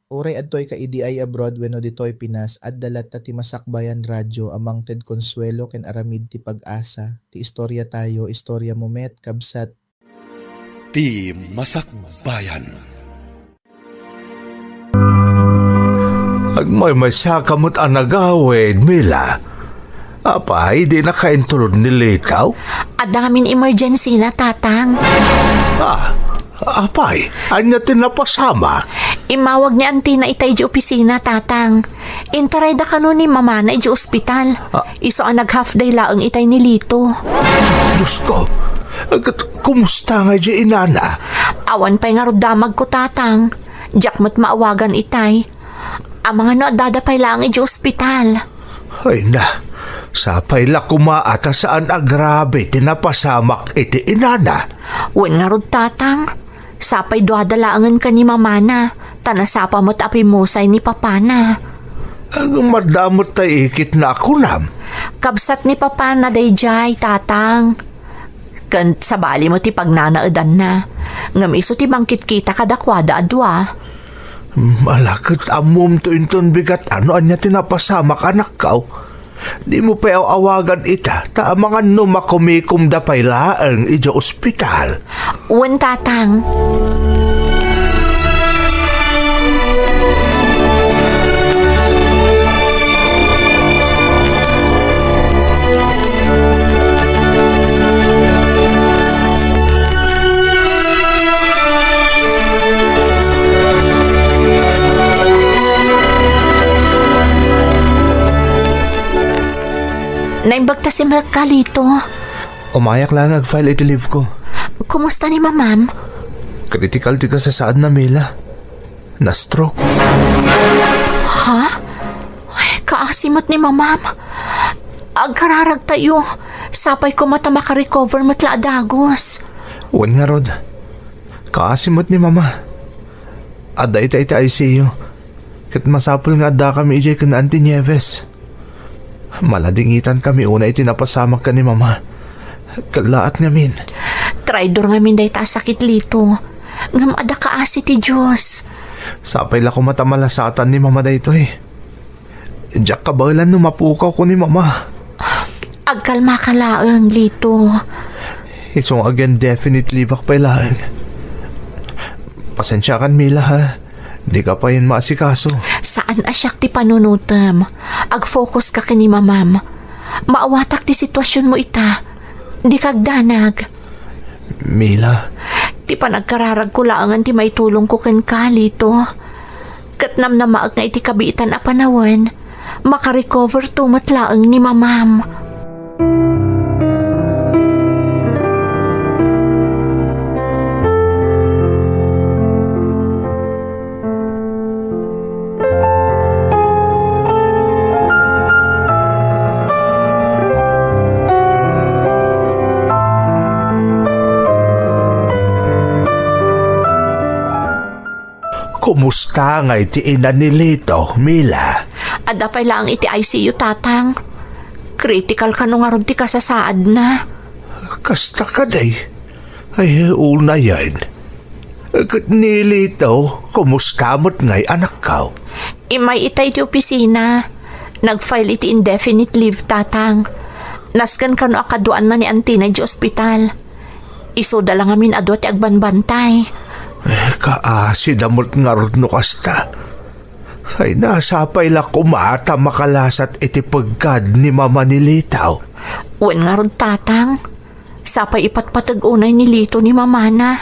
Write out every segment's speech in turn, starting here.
Uray adtoy ka IDI abroad wenno ditoy Pinas addalat ta ti Masakbayan Radyo amang Ted Consuelo ken aramid ti pag-asa. Ti istorya tayo, istorya mo met kabsat. Ti Masakbayan. Agmay-masya kamot ang nagawin, Mila. Apay, di na kaintulod ni Likaw? Adamin emergency na, tatang. Apay, anya tinapasama? Imawag ni auntie na itay di opisina, tatang. Intaray da kano ni mama na di ospital. Iso ang nag-half day laang itay ni Lito. Diyos ko, kumusta nga di inana? Awan pa'y nga damag ko, tatang. Diyak mo't maawagan itay. Ang mga no dadapay lang di ospital. Ay na, sapay la kumaata saan agrabe tinapasamak iti inana. Wen nga rod, tatang. Sapay duadalaangan ka ni mama na. Tanasapa mo't apimusay ni papa na. Ang madamot tayo ikit na ako nam. Kabsat ni papa na dayjay, tatang. Kan sabali mo ti pagnanaadan na. Ngam iso ti bangkit kita kadakwada adwa. Malakit amom to inton bigat ano anya tinapasamak anak kaw. Di mo pa awagan ita ta mga numakumikum da paylaang ija ospital. Uwan, tatang. Naimbagta si Mercalito. Umayak lang ag-file iti leave ko. Kumusta ni mamam? Critical ti ka sa saan na, Mila. Na-stroke. Ha? Ay, kaasimot ni mamam. Agkararag tayo. Sapay ko mata makarecover matla adagos. Uwan nga, Rod. Kaasimot ni mama. Ada ita ICU. Kat masapul nga ada kami ijay kan Auntie Nieves. Maladingitan kami una itinapasamak ka ni mama. Kalaat ngamin. Traidor ngamin day ta sakit Lito. Ngam ada kaasi ti Diyos. Sapay la ko matamalasatan ni mama dayto eh. Diyak kabalan numapukaw ko ni mama. Agkalma ka laang, Lito. Isong again definitely bakpay laang. Pasensya kan, Mila, ha. Di ka pa yun maasikaso. Saan asyak ti panunutam? Ag-focus ka kini mamam. Maawatak ti sitwasyon mo ita. Di kagdanag. Mila. Ti panagkararag ko laangan ti may tulong ko ken ka, Lito. Katnam na maag nga iti kabiitan a panawan. Makarecover tumatlaang ni mamam. Kumusta nga iti ina ni Lito, Mila? Adapay lang iti ICU, tatang. Critical ka nung aron ti kasasaad na. Kasta ka day. Ay, una yan. Ni Lito, kumusta mo't nga'y anak ka? Imay itay ti opisina. Nag-file iti indefinite leave, tatang. Naskan ka no akaduan na ni auntie na di ospital. Isoda lang amin adwa ti agbanbantay. Kaasi damot nga ron no kasta. Ay nasapay la kumata makalasat iti pagkad ni mama ni Litaw. Uwan nga ron, tatang. Sapay ipatpatag-unay ni Lito ni mama na.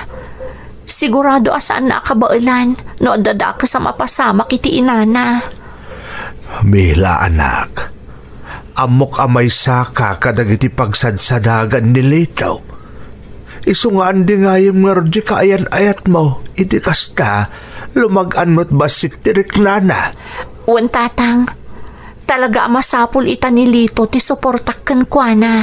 Sigurado asaan na akabailan no dada ka sa mapasamak iti inana. Mila, anak. Amok amay saka kadag iti pagsadsadagan ni Litaw. Isungaan di nga yung nga rodyo kaayan-ayat mo. Iti kasta, lumagan mo't basik tirik nana. Uwan, tatang. Talaga masapul ita ni Lito ti suportakan kwa na.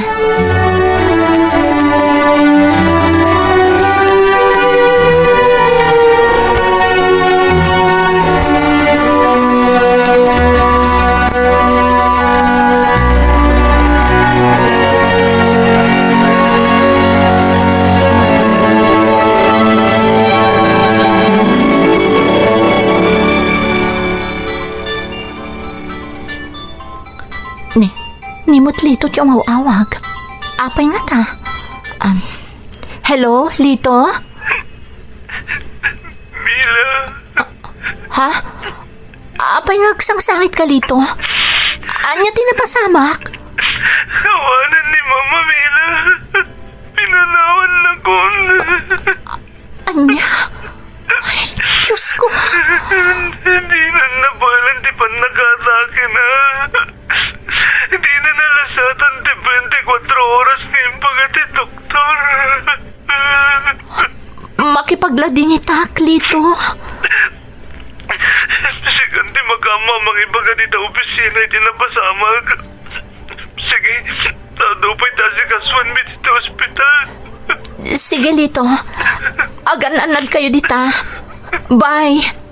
Nimot Lito ti umawawag. Apay nga ta. Hello, Lito? Mila. Ha? Apay nga sangsangit ka, Lito. Anya tinapasamak? Kawanan ni Mama, Mila. Pinanawan na ko. Anya? Ay, Diyos ko. Hindi na nabalan di pa nag-atake na. Hindi na nalasatan di 24 oras ngayong pagati, doktor. Makipaglading itak, Lito. Sige, di magkama mga ibaga dito opisina iti napasamag. Sige, tadupay tasi kaswan mi dito ospital. Sige, Lito. Agan-anad kayo dita. Bye.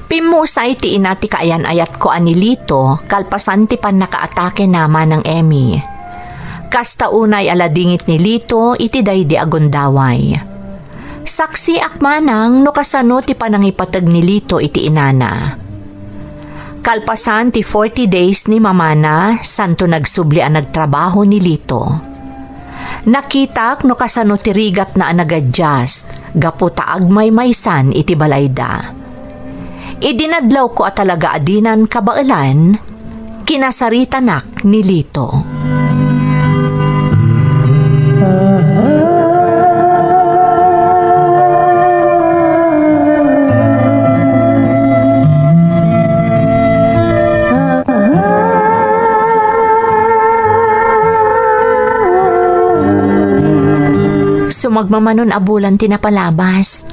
Pimusay ti inati kaayan ayat ko ani Lito, kalpasan ti pan nakaatake naman ng Emmy. Kasta unay aladingit ni Lito, iti day di agundaway. Saksi akmanang no kasano ti panangipatag ni Lito iti inana. Kalpasan ti 40 days ni mamana, santo nagsubli ang nagtrabaho ni Lito. Nakitak no kasano ti rigat na anagadjust, gaputa agmay-maysan iti balayda. Idinadlaw ko at talaga adinan kabailan, kinasaritanak ni Lito. Sumagmamanon abulan tinapalabas.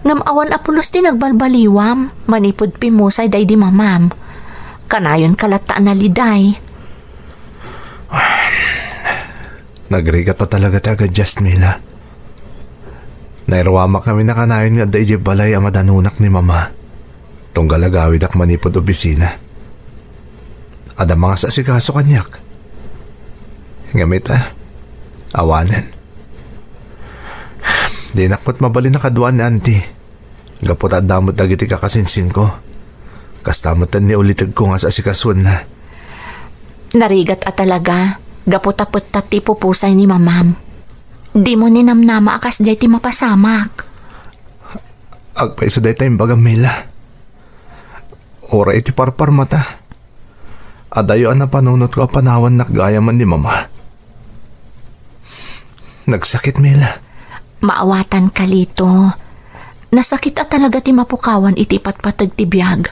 Ngam awan apulos ti nagbalbaliwam, manipod pimusay day di mamam. Kanayon kalataan na liday. Nagrigat pa talaga taga just Mila. Nairwama kami na kanayon nga day di balay ang madanunak ni mama. Tunggalagawid ak manipod opisina. Ada mga sasikaso kanyak. Ngamit awanan. Di nakot mabali na kaduan ni auntie. Gapot at damot dagiti kakasinsin ko. Kastamatan ni ulitag ko nga sa sikaswan na. Narigat at talaga. Gapot apot tati pupusay ni mamam. Di mo ninamnama akas jay ti mapasamak. Agpaiso day tayong bagang Mila. Ora iti parpar mata. Adayo na panunot ko panawan nakgayaman ni mama. Nagsakit Mila. Maawatan ka, Lito. Nasakit at talaga ti mapukawan iti patpatag ti biyag.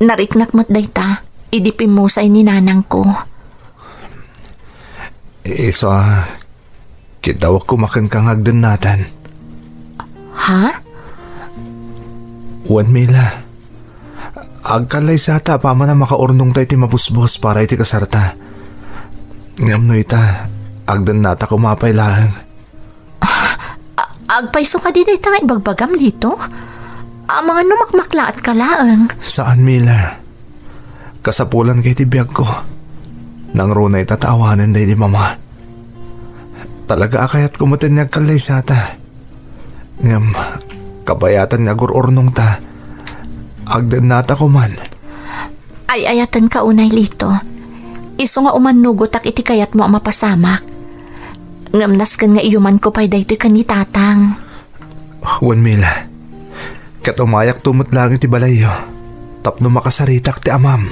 Nariknak mat dayta, idipimusay ni nanang ko. Iso, kitawag kumakan kang hagdan natan. Ha? Uwan Mila. Agkalay sata pa man na makaurnong tayo ti mabusbos para iti kasarta. Ngam no ita, agdan nata kumapay lahang. Agpaiso ka di dayta nga ibagbagam, Lito. Ang mga numakmakla at kalaang. Saan Mila? Kasapulan kay ti biyag ko. Nang runay tatawanan day di mama. Talaga akayat kumutin niya kalay sata. Ngam, kabayatan niya gururnong ta. Agdan nata ko man. Ay ayatan ka unay, Lito. Iso nga umanugot ak iti kayat mo ang mapasamak. Ngamnas kan nga iyuman ko pa'y daytoy ka ni tatang. Wan Mila, Kat umayak tumot lang iti balayo. Tapno makasaritak ti amam.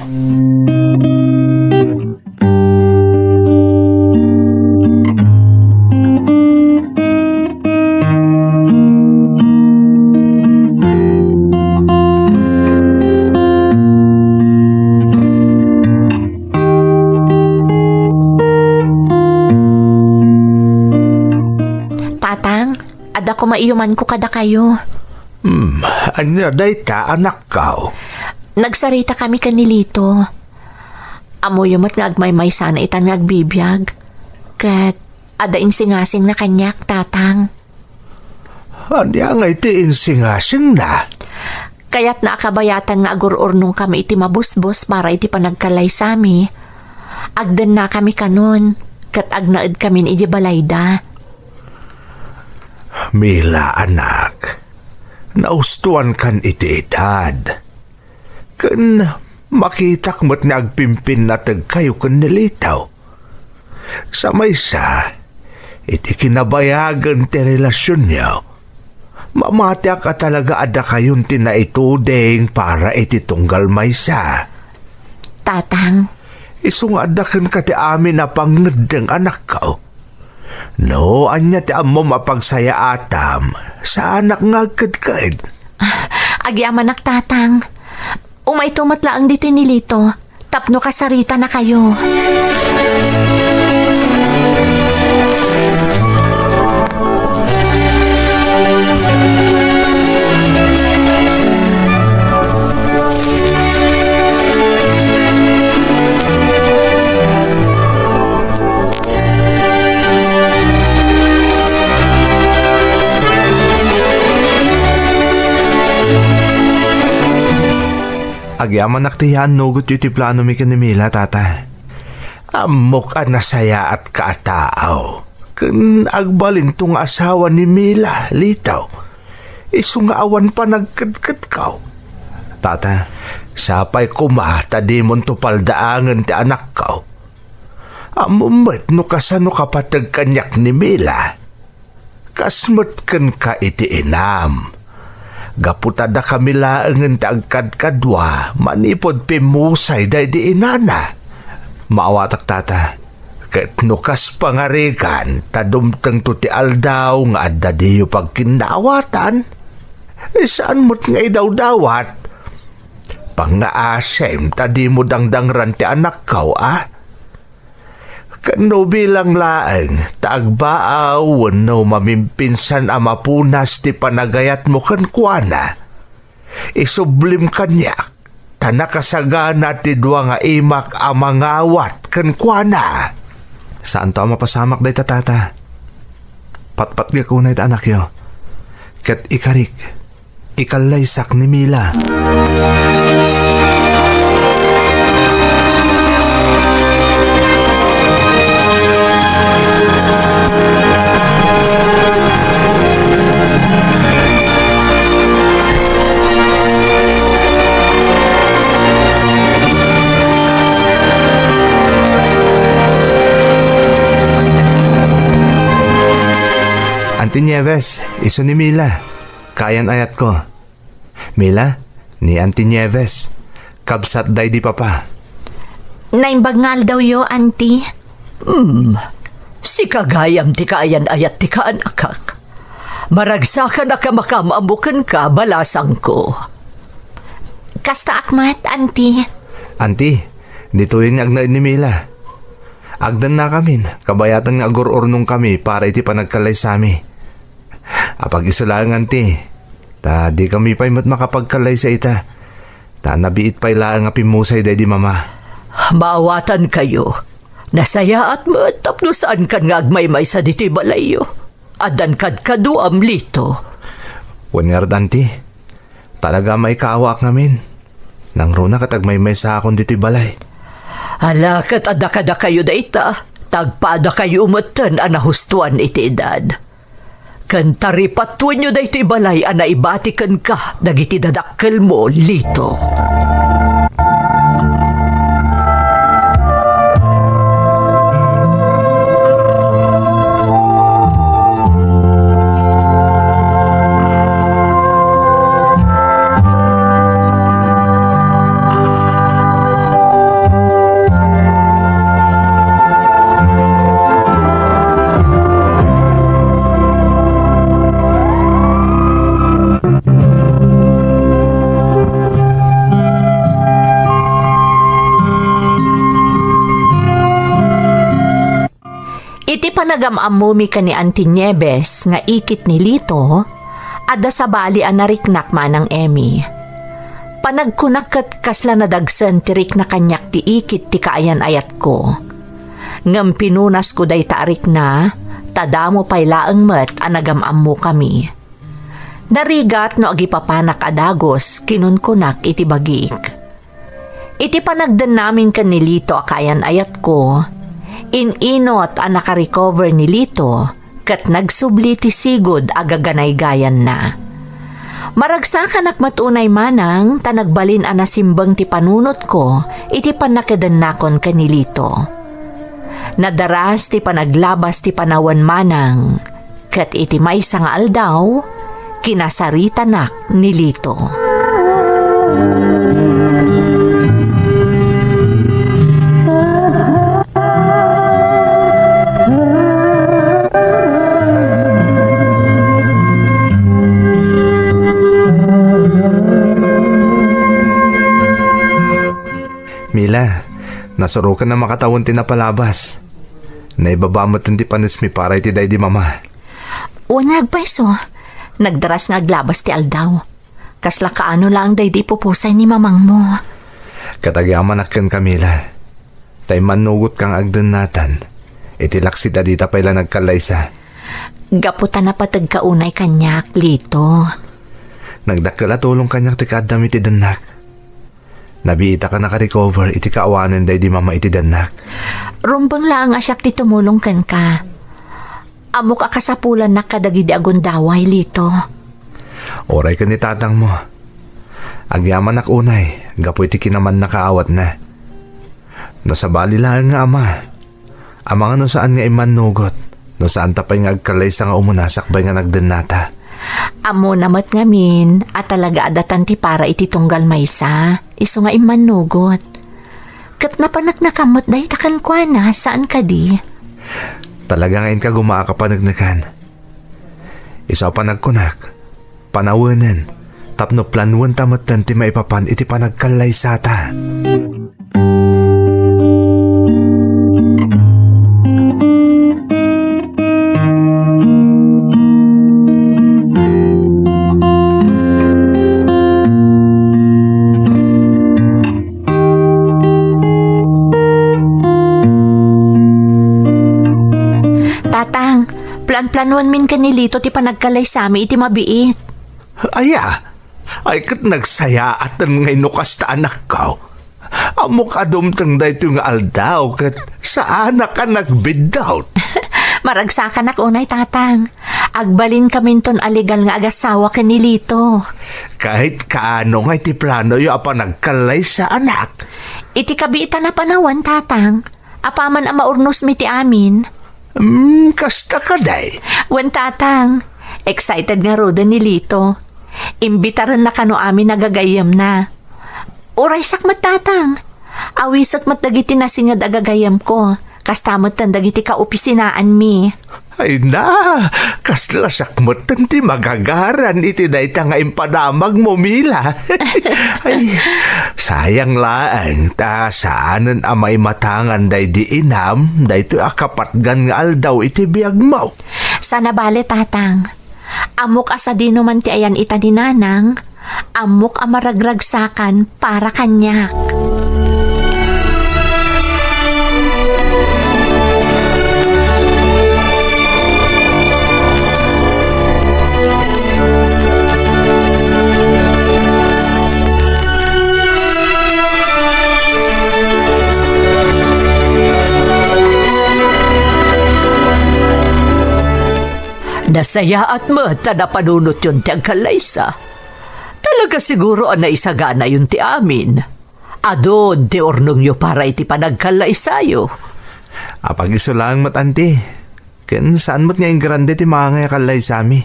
Tatang, ada ko maiyuman ko kada kayo. Anya day ta anak kao? Nagsarita kami kanilito. Amo yumat nga agmay-may sana itan nga agbibiyag. Kat ada insingasing na kanyak, tatang. Anya nga iti insingasing na? Kaya't naakabayatan nga agururnong kami iti mabusbos para iti panagkalay sami. Agdan na kami kanon, kat agnaed kami iti balayda. Mila anak, naustuan kan iti edad. Kan makitak mo't nga agpimpin na tag kayo kan nilitaw. Sa maysa, iti kinabayagan ti relasyon niyo. Mamatya ka talaga ada kayong tinaitudeng para iti tunggal maysa. Tatang, Isungadakan ka ti amin na pangedeng anak ka. No, anya ti amo mapagsaya atam sa anak nga agkad-kad. agyaman nak tatang. Umay tumatlaang dito nilito. Tapno kasarita na kayo. Agyaman naktiyan nugot iti plano mi kanimila, tata. Amok a nasaya at kaataaw. Kan agbalin tong asawa ni Mila, litaw. Isunga awan pa nagkadkad kaw. Tata, sapay kumata di mon tupaldaangan ti anak kaw. Amumat no kasano kapatag kanyak ni Mila. Kasmat kan ka iti inam. Gaputada kami laangan ta agkadkadwa, manipod pimusay day di inana. Maawatak tata, kat nukas pangarigan, tadumtang to ti aldaw nga adda diyo pagkinawatan. Saan mo't nga idaw-dawat? Pangaasem, tadi mo dangdangran ti anak kaw, ah? Kano bilang laeng, taagbaaw, no mamimpinsan amapunas ti panagayat mo kan kuana. Isublim kanyak, tanakasagana ti dua nga imak amangawat kan kuana. Saan to mapasamak day tata? Patpat nga kunay ta anak yo. Kat ikarik, ikalaysak ni Mila. Auntie Nieves, iso ni Mila. Kayan ayat ko. Mila, ni Auntie Nieves. Kabsat day di papa. Naimbagngal daw yo, auntie. Si kagayam ti kaayan ayat ti kaanakak. Maragsakan na ka makamaamukan ka balasang ko. Kasta akmat, auntie. Auntie, dito yung agnaid ni Mila. Agdan na kami, kabayatan nga agururnong kami para iti panagkalay sami. Apag isulangan ti, ta di kami pa'y makapagkalay sa ita. Ta nabiit pa'y laang nga pimusay day di mama. Maawatan kayo. Nasaya at matapno saan kan nga agmay-may sa diti balayo. Adan kadkado amlito. Wanyard auntie, talaga may kaawak namin. Nang runa katagmay-may sa akong diti balay. Alakat adakada kayo da ita. Tagpada kayo umatan anahustuan iti edad. Kantari patuan nyo da ito'y balay ana ibatikan ka dagiti dadakkel mo, lito. panagamamumi ka ni Auntie Nieves nga ikit ni Lito, ada sa bali anariknak manang Emmy. Panagkunak kat kasla nadagsan tirik na kanyak ti ikit ti kaayan ayat ko. Ngam pinunas ko day taarik na, tadamo pay laeng met anagamam mo kami. Narigat no agipapanak adagos kinunkunak iti bagik. Iti panagdan namin kan ni Lito akayan ayat ko, inot ang nakarecover ni Lito kat nagsubli ti sigod agaganay gayan na. Maragsakan ak matunay manang tanagbalin ang nasimbang ti panunot ko iti panakadanakon kanilito. Nadaras ti panaglabas ti panawan manang kat iti maysa nga aldaw kinasarita nak ni Lito. Mila, nasuro ka na makatawon ti napalabas. Naibabamot ti panis mi para iti day di mama. Unag paiso, nagdaras nga aglabas ti aldaw. Kasla kaano lang day di pupusay ni mamang mo. Katagyaman akken Camila. Tay manugot kang agdan natan. Iti laksit adita pala nagkalaysa. Gaputan na patag kaunay kanyak, Lito. Nagdakala tulong kanyak ti kadam iti danak. Nabiita ka naka-recover iti kaawanan day di mama iti danak. Rumbang lang asyak ti tumulong kan ka. Amok akasapulan na kadagidi agundaway, Lito. Oray ka ni tatang mo. Agyaman ak unay, gapo iti kinaman nakaawat na. No sa bali lang nga ama. Amang no saan nga imanugot. No saan tapay nga agkalay sa nga umunasakbay nga nagdanata. Amo namat ngamin at talaga adatan ti para iti tunggal maysa. Iso nga imanugot. Kat napanak nakamot dahi takan kwa na saan ka di? Talaga ngayon ka gumakapanagnakan. Iso panagkunak. Panawanan. Tapno planuan tamatan ti maipapan iti panagkalay sata. Planuan min kanilito ti panagkalay sami iti mabiit. Ay kat nagsaya atan ngay nukas ta anak ko. Amok adumtang da ito nga aldaw kat saan ka nagbidaw. Maragsakan ak unay tatang. Agbalin kami ton aligal nga agasawa kanilito. Kahit kaano nga iti plano yu apa nagkalay sa anak. Iti kabiita na panawan tatang. Apaman ang maurnos mi ti amin. Kasta ka day. Wan tatang, excited nga roda ni Lito. Imbitaran na kano amin nagagayam na. Uray sakmat tatang. Awisat mat dagiti nasingad agagayam ko. Kastamot tan dagiti kaopisinaan mi. Ay na, kasla sakmat tan ti magagaran iti day ta nga impadamag mo Mila. Ay, sayang laang ta saanan amay matangan day di inam day to akapatgan nga aldaw iti biyag mo. Sana bale tatang. Amok asa di naman ti ayan ita ni nanang. Amok amaragragsakan para kanyak. Nasaya at mata na panunot yun ti agkalaysa. Talaga siguro ang naisagana yun ti amin. Adon ti ornong yo para iti panagkalaysa yo. Apag iso lang matanti. Ken saan mo't nga yung grande ti mga nga kalaysa mi.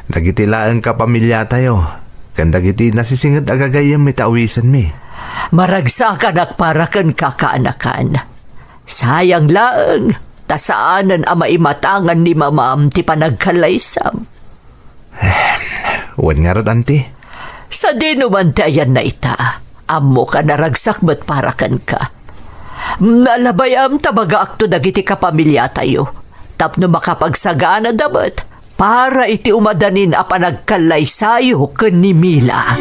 Dagitilaan ka pamilya tayo. Ken dagiti nasisingad agagayam mi taawisan mi. Maragsakan at para kan kakaanakan. Sayang lang. Tasaanan ang maimatangan ni mamam ti panagkalaysam. Wan nga rat, auntie. Sa dinuman tayan na ita, amo ka naragsak ba't parakan ka. Nalabayam tabaga akto dagiti kapamilya tayo. Tapno makapagsagana dapat para iti umadanin a panagkalaysayo ken ni Mila.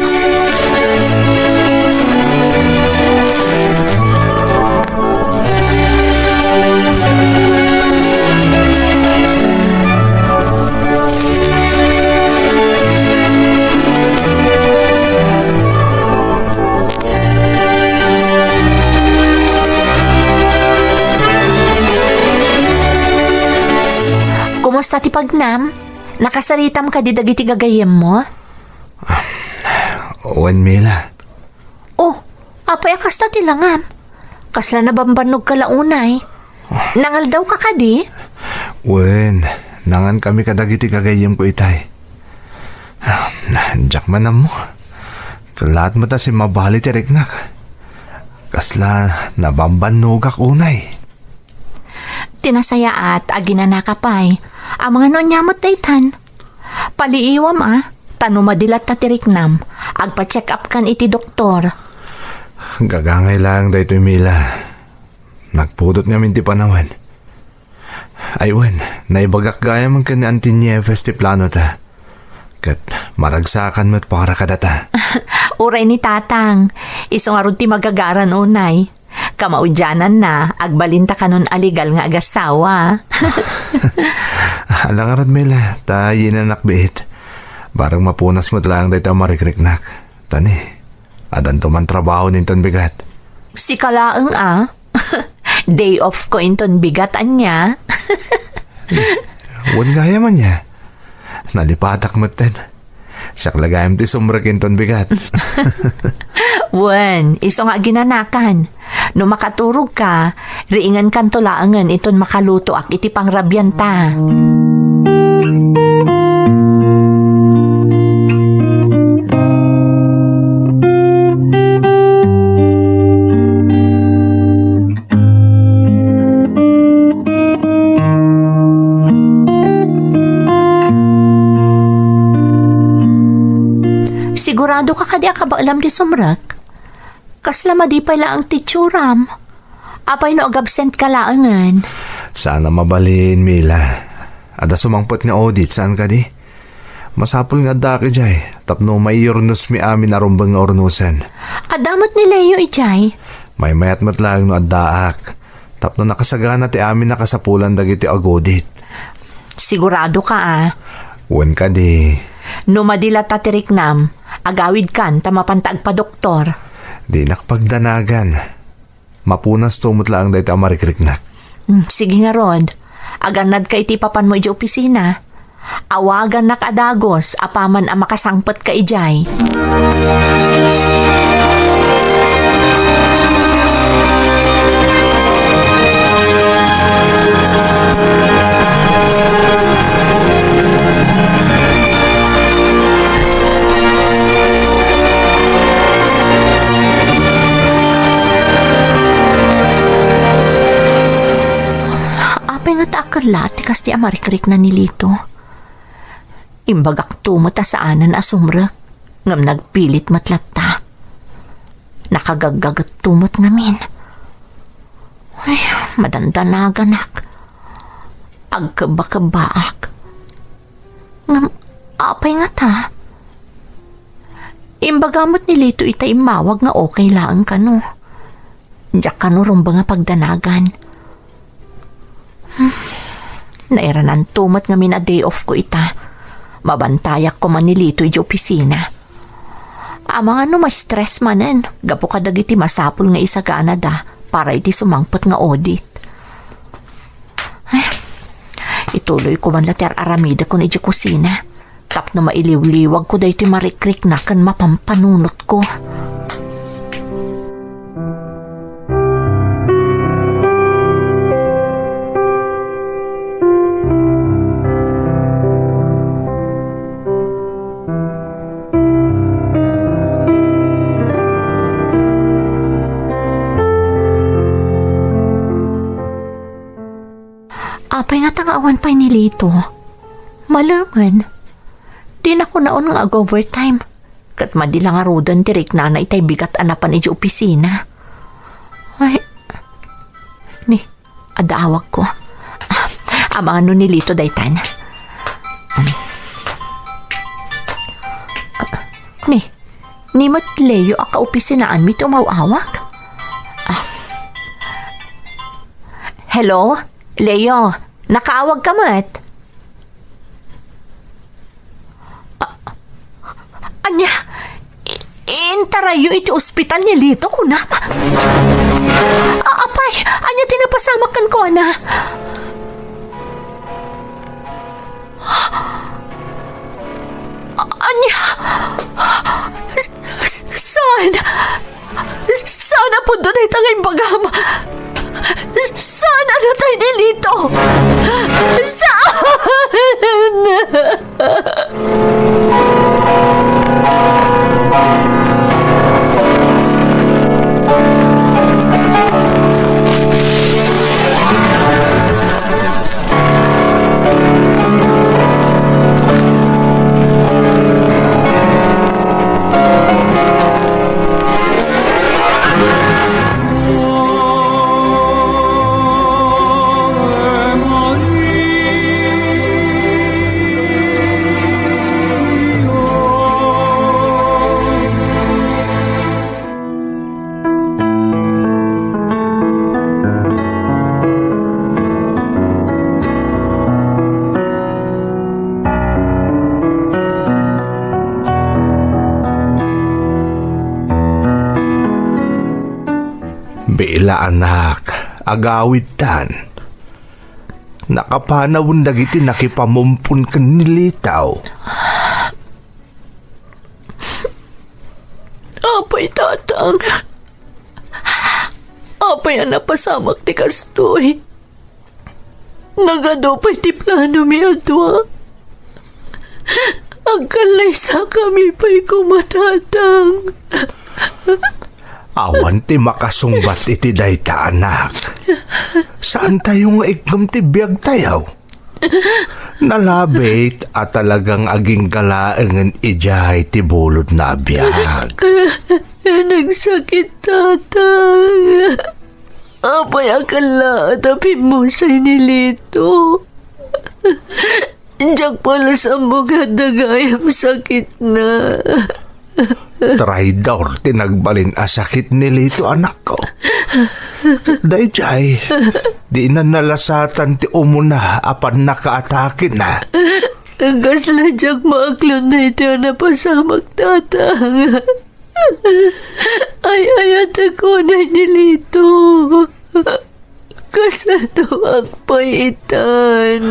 Kumusta ti Pagnam? Nakasaritam ka di dagiti gagayem mo? Owen, Mila. Oh, apay kasta ti langam. Kasla na bambanog ka launay. Nangal daw ka kadi? Wen, nangan kami kadagiti kagayem ko itay. Diyak manam mo. Kalat mo ta si mabali ti riknak. Kasla nabambanogak unay. Tinasaya at aginana ka pa'y. Ang mga nonyamot daytan. Paliiwam tano madilat na tiriknam. Agpa-check up kan iti doktor. Gagangay lang dayto Mila. Nagpudot ngamin ti panawan. Aywan, naibagak gaya man ka ni Auntie Nieves ti plano ta. Kat maragsakan mo't para kadata. Uray ni tatang. Isong arod ti magagaran unay. Kamaudyanan na, agbalinta ka nun aligal nga agasawa. Alang arad Mila, tayo na nakbiit. Barang mapunas mo lang dahil marikriknak. Tani, adan tuman trabaho ninton bigat. Si kalaang Day off ko inton bigatan niya. Wan gaya man niya. Nalipatak mo ten. Siyak lagayam ti sumrak inton bigat. Wan, iso nga ginanakan. No makaturog ka, riingan kan tulaangan iton makaluto ak iti pangrabyan ta. Sigurado ka kadi akabaalam di sumrak? Kasla madipay lang ang titsuram. Apay no agabsent ka laangan. Sana mabalin, Mila. Ada sumangpot nga audit, saan ka di? Masapul nga daki jay. Tapno may yurnos mi amin arumbang nga ornusan. Adamot ni Leo ijay. May mayat matlang no addaak. Tapno nakasagana ti amin nakasapulan dagiti agodit. Sigurado ka Wen ka di. No madila tatiriknam, agawid kan tamapantag pa doktor. Di nakapagdanagan. Mapunas tumot lang dahil marikriknak. Sige nga Rod. Aganad ka iti papan mo iti opisina. Awagan na kadagos apaman ang makasangpot ka ijay. Lati kasi amarikrik na nilito. Imbagak tumata saanan asumra ngam nagpilit matlata. Nakagagagat tumot ngamin. Ay, madandanaganak. Agkaba-kabaak. Ngam, apay nga ta. Imbagamot nilito itay mawag nga okay lang kano. Diyak kano rumba nga pagdanagan. Nairanan tumat nga min a day off ko ita. Mabantayak ko manilito iti opisina. Amang ano ma-stress manen. Gapo kadag iti masapul nga isa Canada para iti sumangpot nga audit. Ay, ituloy ko man later aramida ko na iti kusina. Tap na mailiw-liwag ko da iti marikrik na kan mapampanunot ko. Apay nga tangawan pa'y nilito. Malangan. Di na ko naon nga overtime. Kat madila nga rodan direk na na itay bigat anapan iti opisina. Ay, ni, adaawag ko. Amano ni Lito daytan. Ni mat Leo aka opisinaan mi tumawawak. Hello? Leo, nakaawag ka mat? Anya, intarayo iti ospital ni Lito ko na. Apay, anya tinapasamakan ko na. Anya, Saan po doon ay tangay bagama? Saan ano tayo nilito? Saan? Bila anak, agawid tan. Nakapanawon dagiti nakipamumpun ken nilitaw. Apay tatang. Apay ang napasamak ti kastoy. Nagadopay ti plano mi adwa. Agkalay sa kami pa'y kumatatang. Awan ti makasungbat iti dayta anak. Saan tayo nga ikam ti biyag tayaw? Nalabit at talagang aging galaangan ijay ti bulod na biyag. Nagsakit tatang. Apay akala tapi mo sa inilito. Diyak pala sa mga dagayam sakit na. Traidor tinagbalin asakit nilito anak ko. Dayjay, di na nalasatan ti umuna apan nakaatake na. Kasla diyak maaklon na ito na pasamak tatang. Ay ayat ako na nilito. Kasano agpaitan.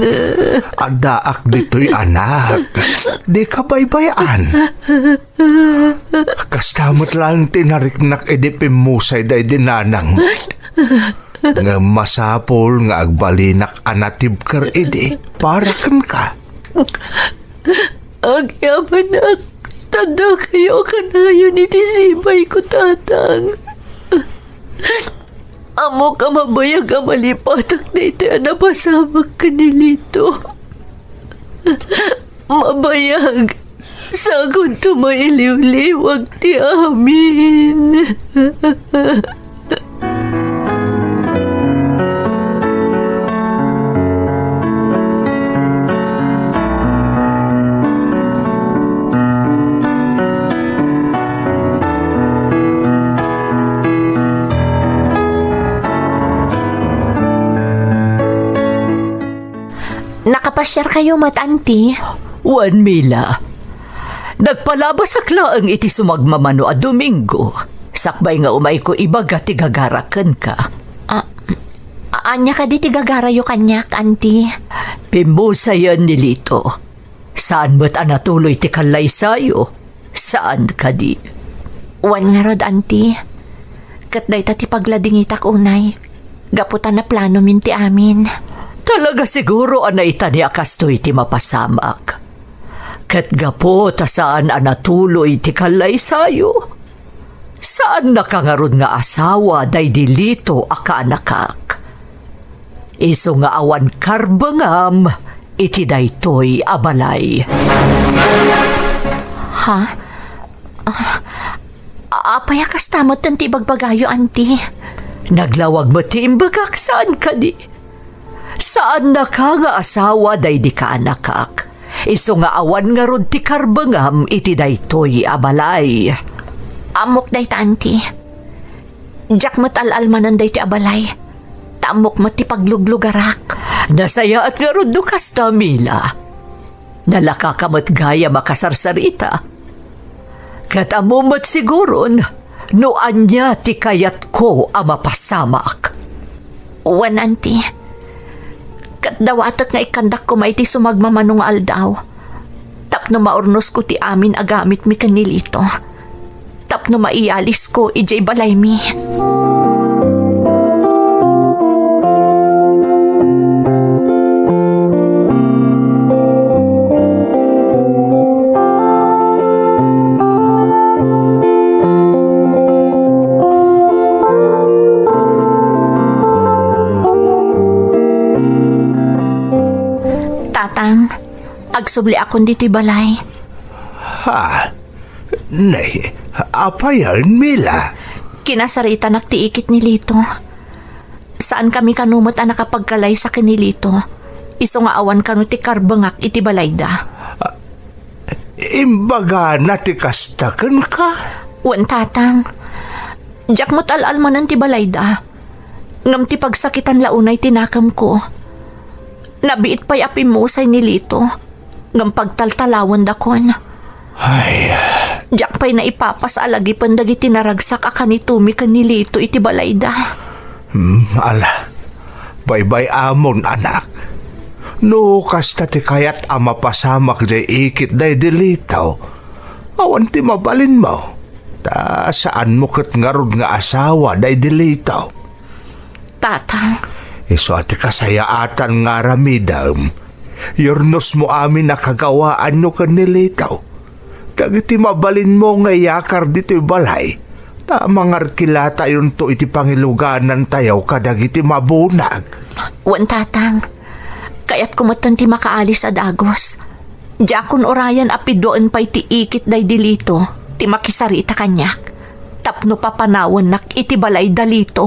Adaak dito'y anak. Di ka baybayan. Kastamot lang tinariknak edipimusay day dinanang. Nga masapol nga agbalinak anatib kar edi. Para kan ka. Agyaman ak. Tanda kayo kanayon itisibay ko tatang. Amo ka mabayag ang malipatak na ito na pasamak ka nilito. Mabayag. Sagun tumailiw-liwag ti amin. Nakapasyar kayo mat, auntie? Juan Mila. Nagpalabas akla ang iti sumagmamano a Domingo. Sakbay nga umay ko ibaga tigagarakan ka. Anya ka di tigagarayo kanyak, auntie? Pimusayan ni Lito. Saan mo't anatuloy ti kalay sayo? Saan ka di? Wan nga rod, auntie. Katday ta ti paglading itak unay. Gaputan na plano min ti amin. Talaga siguro anay tani akastoy ti mapasamak. Kat gapo ta saan anatuloy ti kalay sayo? Saan nakangarod nga asawa day dilito akanakak? Iso nga awan karbangam iti daytoy abalay. Ha? Apay kastamot tanti bagbagayo, auntie? Naglawag mo ti imbagak saan ka di? Saan na ka nga asawa day di ka anakak? Iso nga awan nga rod ti karbangam iti daytoy abalay. Amok day ta, auntie. Jack matal-almanan day ti abalay. Tamok mo ti pagluglugarak. Nasaya at nga rod dukas ta, Mila. Nalakakamot gaya makasarsarita. Kat amumat siguron, no anya ti kayat ko a mapasamak. Wan, auntie. Kat dawatat nga ikandak ko may ti sumagmamanong aldaw. Tapno maurnos ko ti amin agamit mi kanilito. Tapno maialis ko ijay balay mi. Agsubli akong dito'y balay. Ha? Nay, apa yan, Mila? Kinasarita naktiikit ni Lito. Saan kami kanumot ang nakapagkalay sa kinilito? Iso nga awan kanu ti karbangak iti balay da. Imbaga na ti kastakan ka? Wan, tatang. Jack mo't al-almanan ti balay da. Ngam ti pagsakitan launay tinakam ko. Nabiit pa'y apimusay ni Lito. Ngam pagtaltalawan dakon. Ay. Diyak pa'y naipapasaalagi pandagi tinaragsak akan itumi kanilito iti balayda. Ala. Baybay amon, anak. No, kasta ti kayat ama pasamak jay ikit day dilitaw. Awan ti mabalin mo. Ta saan mo kat ngarod nga asawa day dilitaw. Tatang. Iso ati kasayaatan nga ramidam. Yornos mo amin nakagawaan nyo kanilitaw. Dagiti mabalin mo nga yakar dito'y balay. Tamang arkilata yun to iti pangiluganan tayaw kadagiti mabunag. Wan, tatang. Kaya't kumatan ti makaalis ad Agos. Jakon orayan api doon pa'y ti ikit day dilito. Ti makisarita kanyak. Tapno papanawan nak iti balay dalito.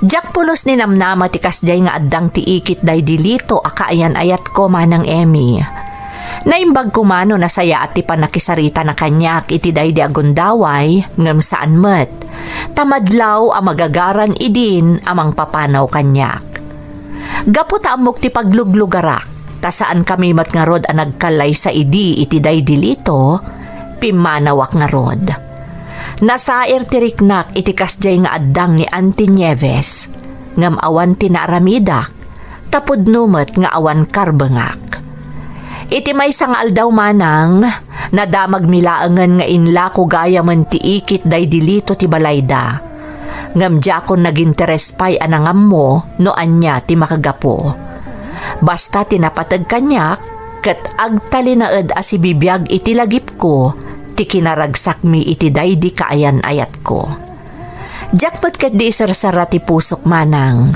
Jack pulos ni namnama ti kasjay nga addang ti ikit day dilito akaayan ayat ko manang Emmy. Naimbag kumano na saya at ti panakisarita na kanyak iti day di agundaway ngem saan met. Tamadlaw ang magagaran idin amang papanaw kanyak. Gaputa amok ti pagluglugarak tasaan kami mat nga rod ang nagkalay sa idi iti day dilito pimanawak nga rod. Nasair tiriknak iti kasjay nga addang ni Auntie Nieves ngam awan tinaramidak tapod numet nga awan karbangak. Iti may sangal daw manang nadamag milaangan nga inlako gaya man ti ikit day dilito ti balayda ngam jakon naginteres pay anangam mo no anya ti makagapo. Basta tinapatag kanyak ket agtalinaed as ibibiyag iti lagip ko ti kinaragsak mi iti daydi kaayan ayat ko. Jakpat ket di sarsara ti pusok manang.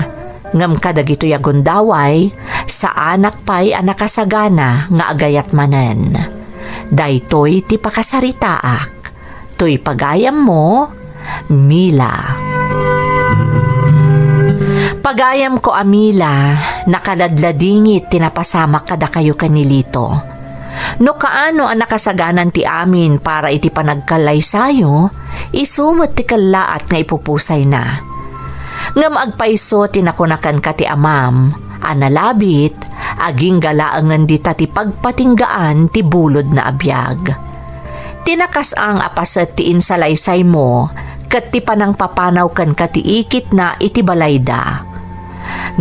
Ngam kadagito yagundaway sa anak pay anakasagana nga agayat manen. Daytoy ti pakasaritaak. Toy pagayam mo, Mila. Pagayam ko, Amila, nakaladladingit tinapasamak kada kayo kanilito. No kaano ang nakasaganan ti amin para iti panagkalay sayo, isumot ti kalaat nga ipupusay na. Ngam agpaiso tinakunakan ka ti amam, analabit, Aging galaangan dita ti pagpatinggaan ti bulod na abiyag. Tinakas ang apasat ti insalaysay mo, kat ti panang papanaw kan katiikit na iti balayda.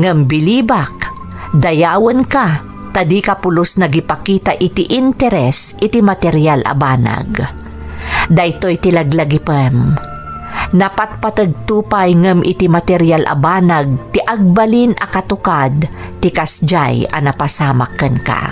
Ngam bilibak, dayawan ka, tadi ka pulos nagipakita iti interes iti material abanag. Daytoy ti laglagipem. Napatpatagtupay ngam iti material abanag ti agbalin akatukad ti kasjay a napasamakken ka.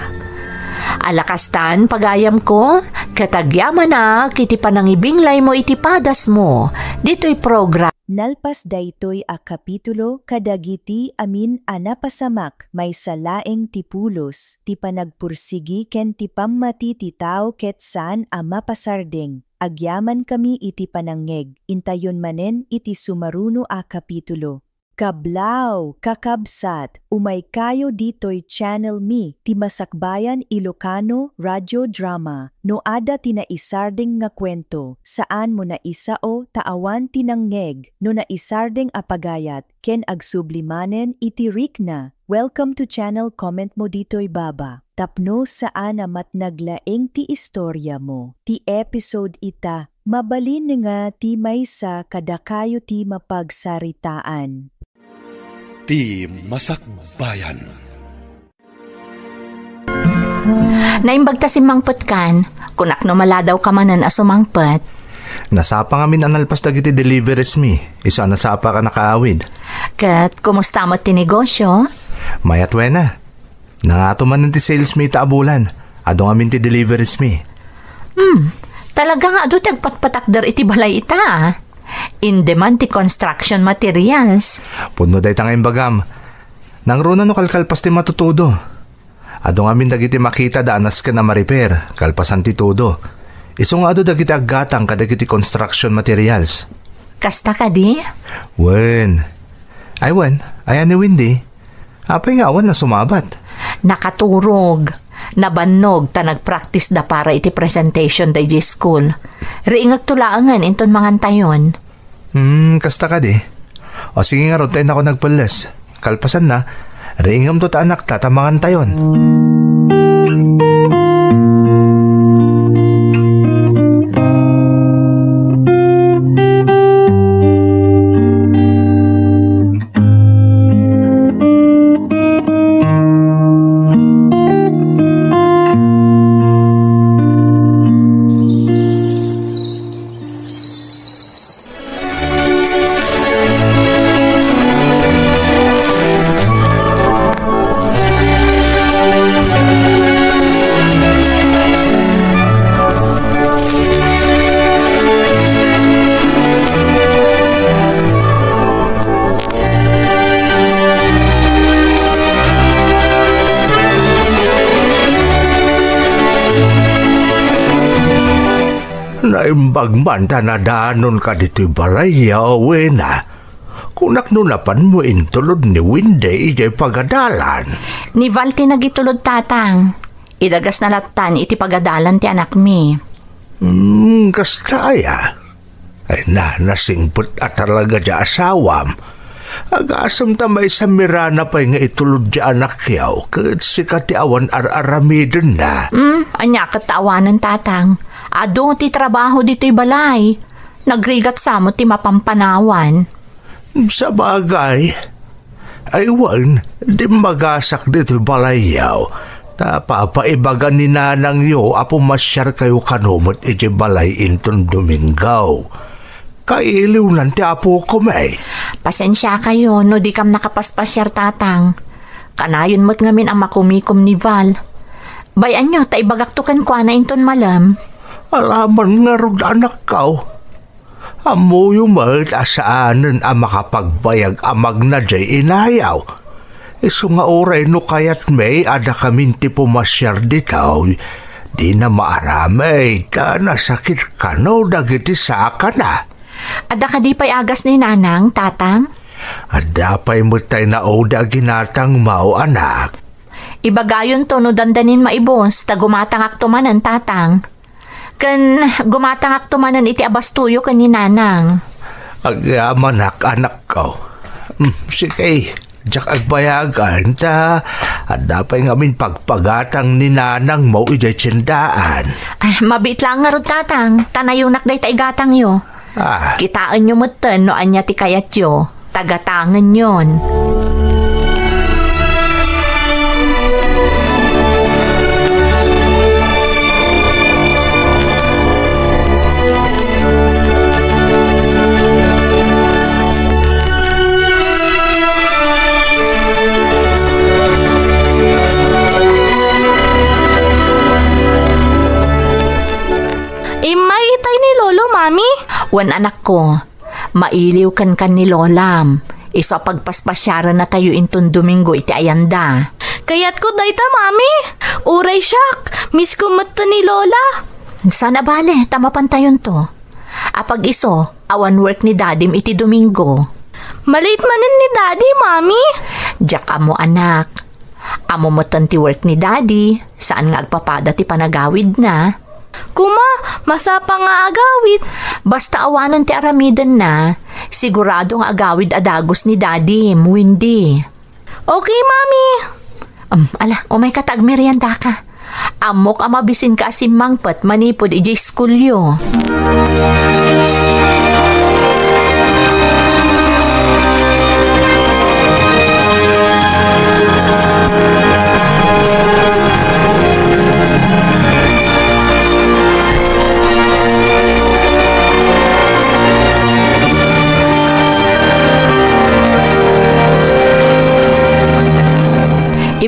Alakastan pagayam ko, katagyaman na kiti panangibinglay mo iti padas mo, dito'y program. Nalpas daytoy a kapitulo kadagiti amin a napasamak may salaeng ti pulos, ti panagpursigi ken ti pammati ti tao ket saan a mapasardeng. Agyaman kami iti panangeg, intayon manen iti sumaruno a kapitulo. Kablaw, kakabsat, umay kayo dito'y channel mi, ti Masakbayan Ilocano Radio Drama, no ada tinaisardeng nga kwento, saan mo na isao taawan tinangeg, no naisardeng apagayat, ken agsublimanen iti rikna. Welcome to channel, comment mo dito'y baba. Tapno saan amat naglaeng ti istorya mo, ti episode ita, mabalin nga ti maysa kadakayo ti mapagsaritaan. Ti Masakbayan. Naimbagta si Mangpetkan, kunak no maladaw ka manan a sumangpet. Nasapa nga min analpas dagiti deliveries mi. Isa nasapa ka nakaawid. Kat, kumusta mo ti negosyo? Mayat wena. Nangato man ti sales mi taabulan. Ado nga min ti deliveries mi. Talaga nga ado tagpatpatakder iti balay ita. In demand ti construction materials. Puno day tangayong bagam. Nang runa no kalkalpas ti matutudo. Ado nga min dagiti makita daanas ka na ma-repair. Kalpasan ti todo. Iso nga ado dagiti aggatang kadagiti construction materials. Kasta ka di? Wen. Ayan ni Windy. Apay nga awan na sumabat. Nakaturog. Nabannog ta nagpractice da para iti presentation da di school. Riingag tulaangan inton mangantayon. Kasta ka di. O sige nga ron tayo na ako nagpalas. Kalpasan na, riingam to ta anak tatamangantayon. Naimbagman ta na danon ka dito'y balay, wena. Kunak no napan mo intulod ni Windy ijay pagadalan. Ni Valti nagitulod tatang. Idagas na latan iti pagadalan ti anak mi. Kastaya. Ay nasingput at talaga di asawam. Agasam tamay sa mirana pa nga itulod di anak yaw. Kat sikati awan aramidin na. Anya katawanan tatang. Ado ti trabaho dito'y balay. Nagrigat sa mo ti mapampanawan. Sa bagay, aywan, di magasak dito'y balayaw. Papaibagan ni nanang yo, apo masyar kayo kanumot iti balay inton Domingaw. Kailiw nan ti apo ko may. Pasensya kayo, no di kam nakapaspasyar tatang. Kanayon mo't ngamin ang makumikom ni Val. Bayan nyo, taibagaktukan kwa na inton malam. Alaman nga rog anak kaw. Amo yung mahit asaanan ang makapagbayag amag na jay inayaw. Iso nga oray no kayat may ada kamin ti pumasyar ditaw. Di na maaramay ka nasakit ka no dagiti saka na. Ada ka di pa'y agas ni nanang, tatang? Ada pa'y mutay na oda ginatang mau anak. Ibagayon to no dandanin maibos, ta gumatangak tumanan tatang. Kan gumatangak tumanan iti abastuyo kan ni nanang. Agamanak anak ko. Sige, Jak agbayagan ta, at dapat ngamin pagpagatang ni nanang mo ijay tsindaan. Ay, mabit lang nga ron tatang. Tanayunak day taigatang yo. Kitaan nyo mutan no anya ti kayat yo. Tagatangan yon. Mami? Wan anak ko, mailiw kan ni Lolam. Iso pagpaspasyaran na tayo intong Domingo iti ayanda. Kayat ko dayta, Mami. Uray siyak, miss ko mato ni Lola. Sana bale, tamapan tayon to. Apag iso, awan work ni Dadim iti Domingo. Malit manin ni Daddy, Mami. Diyak amo anak. Amo matan ti work ni Daddy, saan nga agpapada ti panagawid na. Kuma, masapa nga agawid. Basta awanan ti aramidan na, sigurado nga agawid adagos ni Daddy, Windy. Okay, Mami. Ala, umay katag merienda ka. Amok amabisin ka si Mangpat manipod iji skulyo.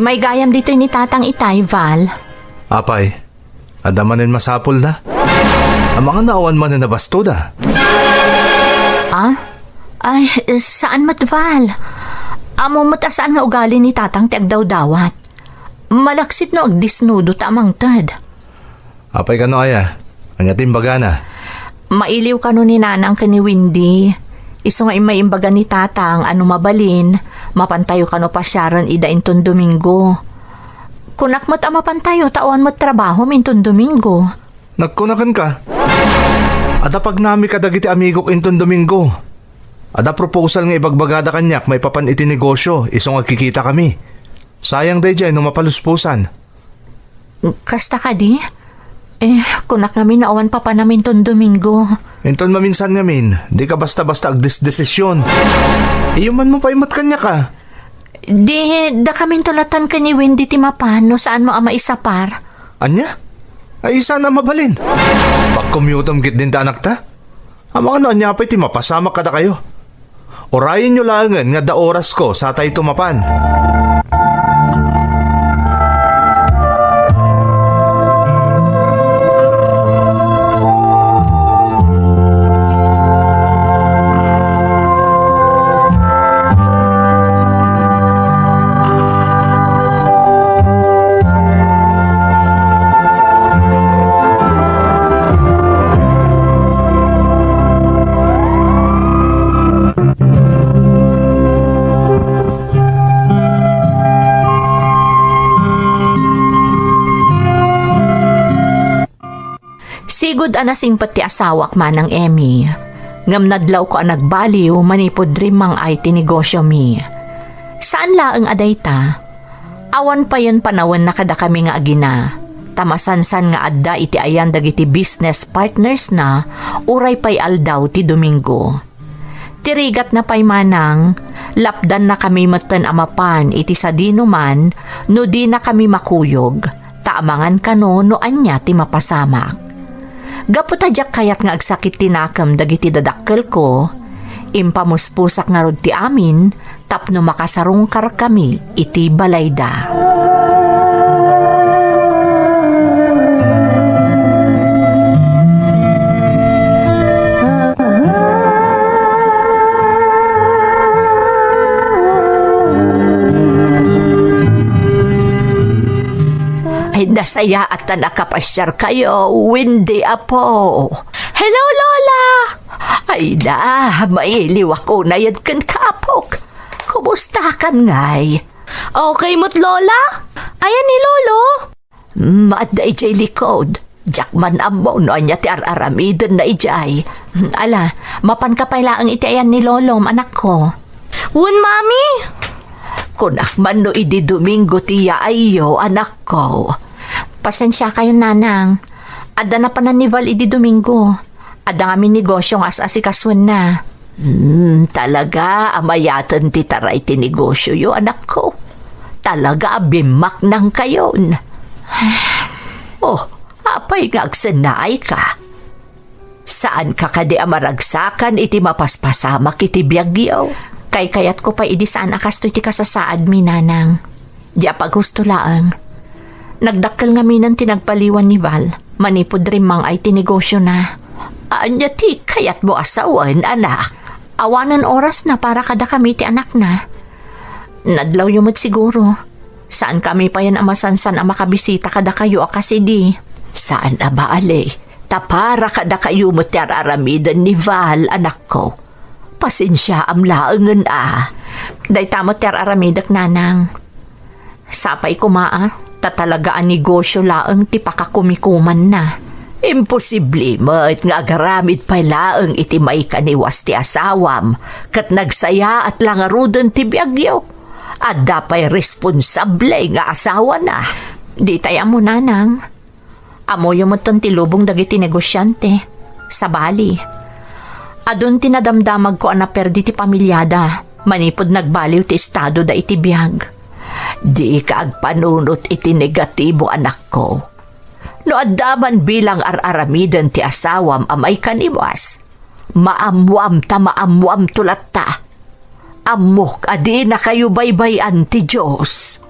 May gayam dito ni Tatang Itay, Val. Apay, adamanin masapol na. Ang mga naawan man na nabasto da. Ay, saan mat, Val? Amo matasaan nga ugali ni Tatang ti agdaw-dawat. Malaksit no agdisnudo tamang tad. Apay ka no aya, anyatin baga na. Mailiw ka no ni Nanang ka ni Windy. Iso nga may imbaga ni Tatang ano mabalin, mapantayo ka no pasyaran ida inton Domingo. Kunak mo't mapantayo, tawan mo't trabaho minton Domingo. Nagkunakan ka? Ada pag nami ka dagiti amigok inton Domingo. Ada proposal nga ibagbagada kanyak, may papan iti negosyo, iso nga kikita kami. Sayang day dyan no mapaluspusan. Kasta ka di? Kunak namin naawan pa namin ton Domingo. Inton maminsan ngamin, di ka basta-basta agdesisyon. Iyuman mo pa imot kanya ka. Di, da kaming tulatan ka ni Wendy Timapano saan mo ama isapar. Anya? Ay isa na mabalin. Pag-commutom kit din ta anak ta. Ang mga anya pa'y timapasama kada kayo. Orayin nyo langan nga da oras ko sa tay tumapan. Sigod anasing pati asawak manang Emmy. Ngam nadlaw ko ang nagbaliw manipod rimang ay tinegosyo mi. Saan laang adayta? Awan pa yan panawan na kada kami nga agina. Tamasansan nga adda iti ayan dagiti business partners na uray pay aldaw ti Domingo. Tirigat na pay manang, lapdan na kami matan amapan iti sa dinuman no di na kami makuyog. Taamangan kano no anya ti mapasamak. Gaputadyak kayat nga agsakit tinakam dagiti dadakkel ko, impamuspusak nga rod ti amin, tapno makasarungkar kami iti balayda. Ay, nasaya at nakapasyar kayo, Windy Apo. Hello, Lola! Ay da, mailiw ako na yan kan kapok. Kumusta kan ngay? Okay mo't, Lola? Ayan ni Lolo. Maaday jay likod. Jakman amo no anya ti araramidan na ijay. Ala, mapan ka pala ang iti ayan ni Lolo, anak ko. Wun, Mami? Kunak man no idi Domingo tiya ayo, anak ko. Pasensya kayo, nanang. Ada na pa na ni Val idi Domingo. Ada nga negosyo nga asikaswan na. Talaga, amayatan ti taray ti negosyo yo, anak ko. Talaga, abimak nang kayon. Oh, apay ngagsanay ka. Saan ka kadi amaragsakan iti mapaspasamak iti biyagyaw? Kay kayat ko pa idi saan akasto iti kasasaad mi, nanang. Di apaghusto laang. Nagdakkel nga minan tinagpaliwan ni Val. Manipod rin mang ay tinegosyo na. Anya ti kayat mo asawan, anak. Awanan oras na para kada kami ti anak na. Nadlaw yumot siguro. Saan kami pa yan amasansan ang makabisita kada kayo kasi di? Saan na ba, ale? Tapara kada kayo mo ti araramidan ni Val, anak ko. Pasensya am laangan Day tamot ti araramidak, nanang. Sapay kumaa, tatalagaan negosyo laang ti pakakumikuman na. Imposible mo't nga agaramid pa laang iti may kaniwas ti asawam kat nagsaya at langarudan ti biyagyo. At dapay responsable nga asawa na. Di tayo mo, nanang. Amoy mo ton ti lubong dagiti negosyante. Sa Bali. Adun tinadamdamag ko na perdi ti pamilyada. Manipod nagbaliw ti estado da iti biyag. Di ka agpanunot iti negatibo, anak ko. No adaman bilang araramidan ti asawam amay kaniwas. Maamwam ta maamwam tulat ta. Amok adi na kayo baybayan ti Diyos.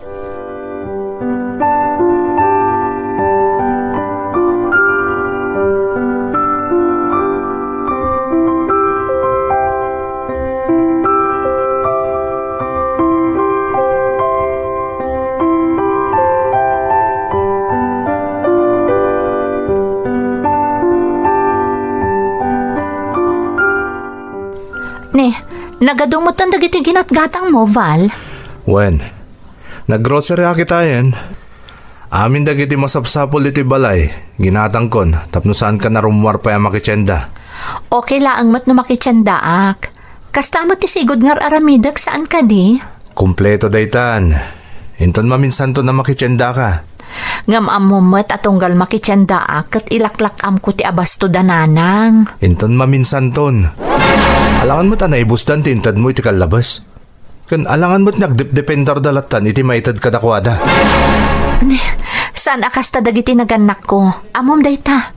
Nagadumutan dagiti ginatgatang mo, Val. Wen, naggrocery akitayan. Amin dagiti masapsapol iti balay. Ginatang kon, tapnusan ka na rumwar pa yung makitsenda. Okay laang mat no makitsendaak. Kastamot ti sigod ngar aramidag saan ka di? Kompleto daytan. Inton maminsan to na makitsenda ka. Ngam amumat atunggal makitsendaak kat ilaklak ko ti abasto dananang. Inton maminsan ton. Alangan mo't naibusdan tintad mo iti kalabas. Kan alangan mo't nagdependar dalatan iti maitad kadakwada. Saan akasta dagiti naganak ko? Amom dayta.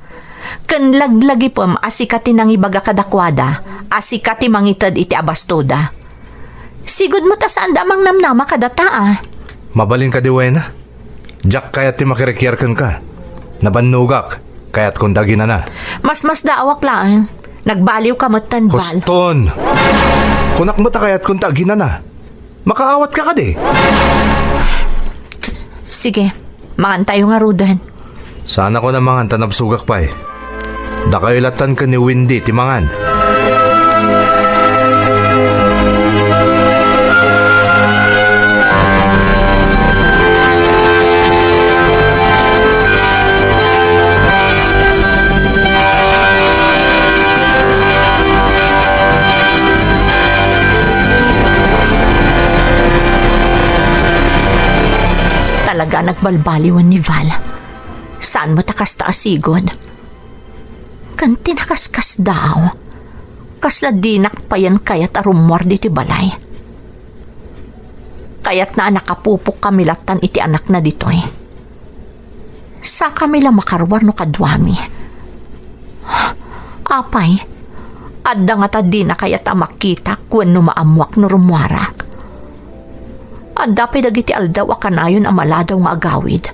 Kan laglagi pom asikati nang ibaga kadakwada, asikati mangitad iti abastoda. Sigud mo ta saan damang namnama kadata Mabalin ka di wena. Jack kayat ti makirekyarkan ka. Nabannugak, kayat kung dagina na. Mas daawak lang. Nagbaliw ka matan, Val. Huston! Kunak mo ta kayat kung dagina na. Makaawat ka di. Sige, mangantayo nga rudan. Sana ko na mangan tanabsugak pa eh. Dakailatan ka ni Windy ti mangan. Talaga nagbalbaliwan ni Val. Saan mo takas taasigod? Kanti nakaskas daw. Kasla dinak pa yan kayat arumor di ti balay. Kayat na nakapupok kamilatan iti anak na ditoy. Sa kamila makarwar no kadwami. Apay, adda nga ta di na kayat makita kwen no maamwak no rumwarak. Adda pay dagiti aldaw akanayon amaladaw nga agawid.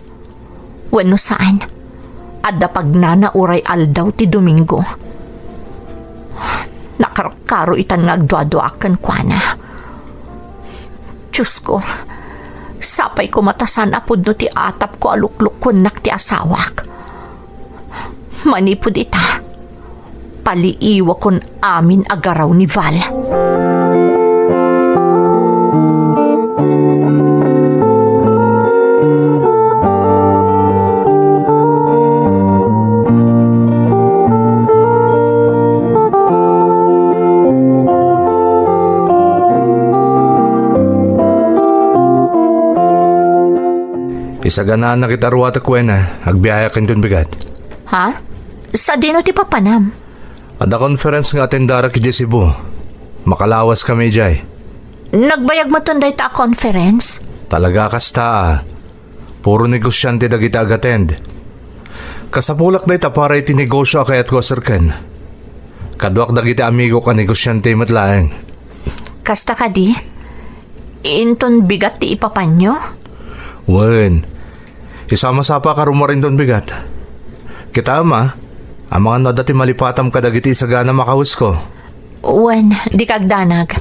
Wenno saan? Adda pagnana uray aldaw ti Domingo. Nakarkaro itan nga agdwa-dwakan kwa na. Diyos ko, sapay ko matasan apod no ti atap ko alukluk kunak ti asawak. Manipod ita, paliiwa kon amin agaraw ni Val. Pisaganaan na kita ruwata kwena, agbiyaya kin dun bigat. Ha? Sa dino ti papanam? Ada conference nga atendara ki Cebu. Makalawas kami jay. Nagbayag mo tunday ta conference? Talaga kasta Puro negosyante da kita ag-attend. Kasapulak da ita para iti negosyo kayat ko sirken. Kaduak da kita amigo ka negosyante matlaeng. Kasta ka di? Inton bigat ti ipapanyo? Wen, isama-sapa ka rumarin don bigat. Kita ama, ang mga nadati malipatam kadagiti sa gana makahus ko. Wen, di kagdanag.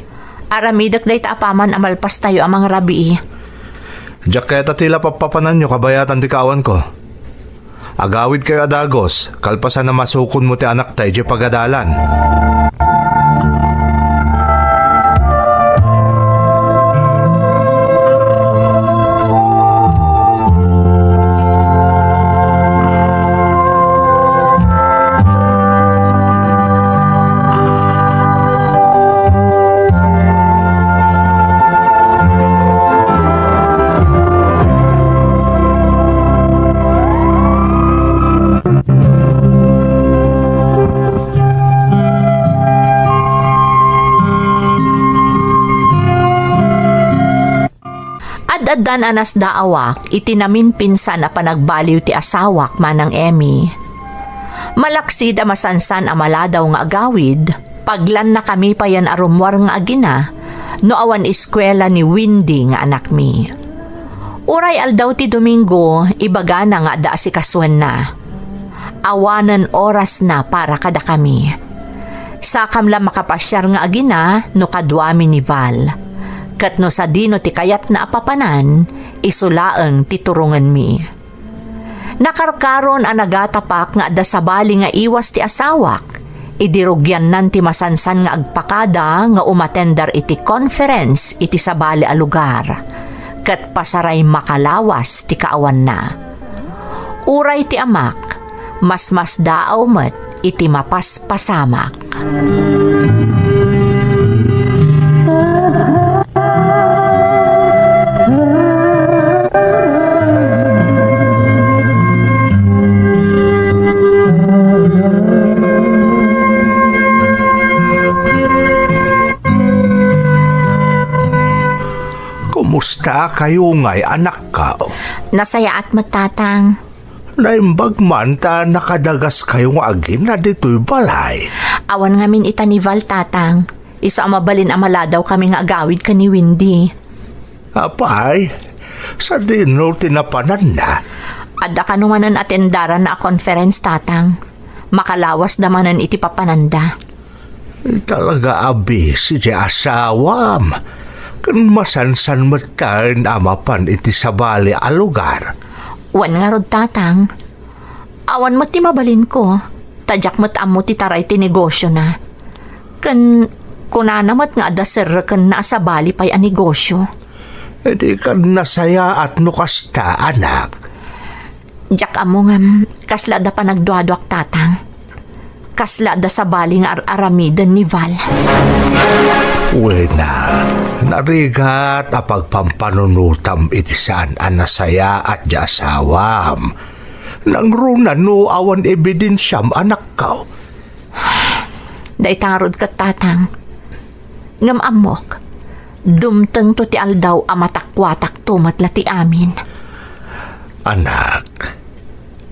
Aramidak day taapaman amalpas tayo amang rabi. Diyak kaya tatila papapanan nyo kabayatan di kawan ko. Agawid kayo adagos, kalpasan na masukon mo ti anak tayo di pagadalan. Dan anas daawak, itinamin pinsan na panagbaliw ti asawak manang Emmy. Malaksid a masansan a maladaw nga agawid, paglan na kami pa yan arumwar nga agina, no awan eskwela ni Windy nga anak mi. Uray aldaw ti Domingo, ibaga na nga da si kaswan na. Awanan oras na para kada kami. Sakam la makapasyar nga agina, no kadwami ni Val. Kat no sa dino ti kayat na apapanan, isulaang titurungan mi. Nakarkaron ang nagatapak nga da sabali nga iwas ti asawak, idirugyan nan ti masansan nga agpakada nga umatendar iti conference iti sabali a lugar, kat pasaray makalawas ti kaawan na. Uray ti amak, mas daaw met iti mapaspasamak. Kumusta kayo nga'y anak ka? Nasaya at matatang. Naimbag man ta nakadagas kayo nga agin na dito'y balay. Awan ngamin ita ni Val tatang. Isa amabalin amaladaw kami nga agawid ka ni Windy. Apay, sa dino tinapanan na. Adda ka numanan atendaran na conference tatang. Makalawas damanan iti papananda. Talaga abi si asawam. Kan masansan matan amapan iti sabali a lugar. Wan nga rod tatang. Awan mo ti mabalin ko. Tadyak mo taam mo ti taray ti negosyo na. Kan kunanamat nga ada sir kan na sa bali pa'y a negosyo. Di kan nasaya at nukasta anak. Diyak amo nga kasla da pa nagduaduak tatang. Kasla da sa bali nga aramidan ni Val. Wena, narigat a pagpampanunutam iti saan anasaya at jasawam. Nangrunan no awan ebidensyam anak ka. Day tarod ka tatang. Ngam amok, dumteng to ti aldaw amatakwatak tumatla ti amin. Anak,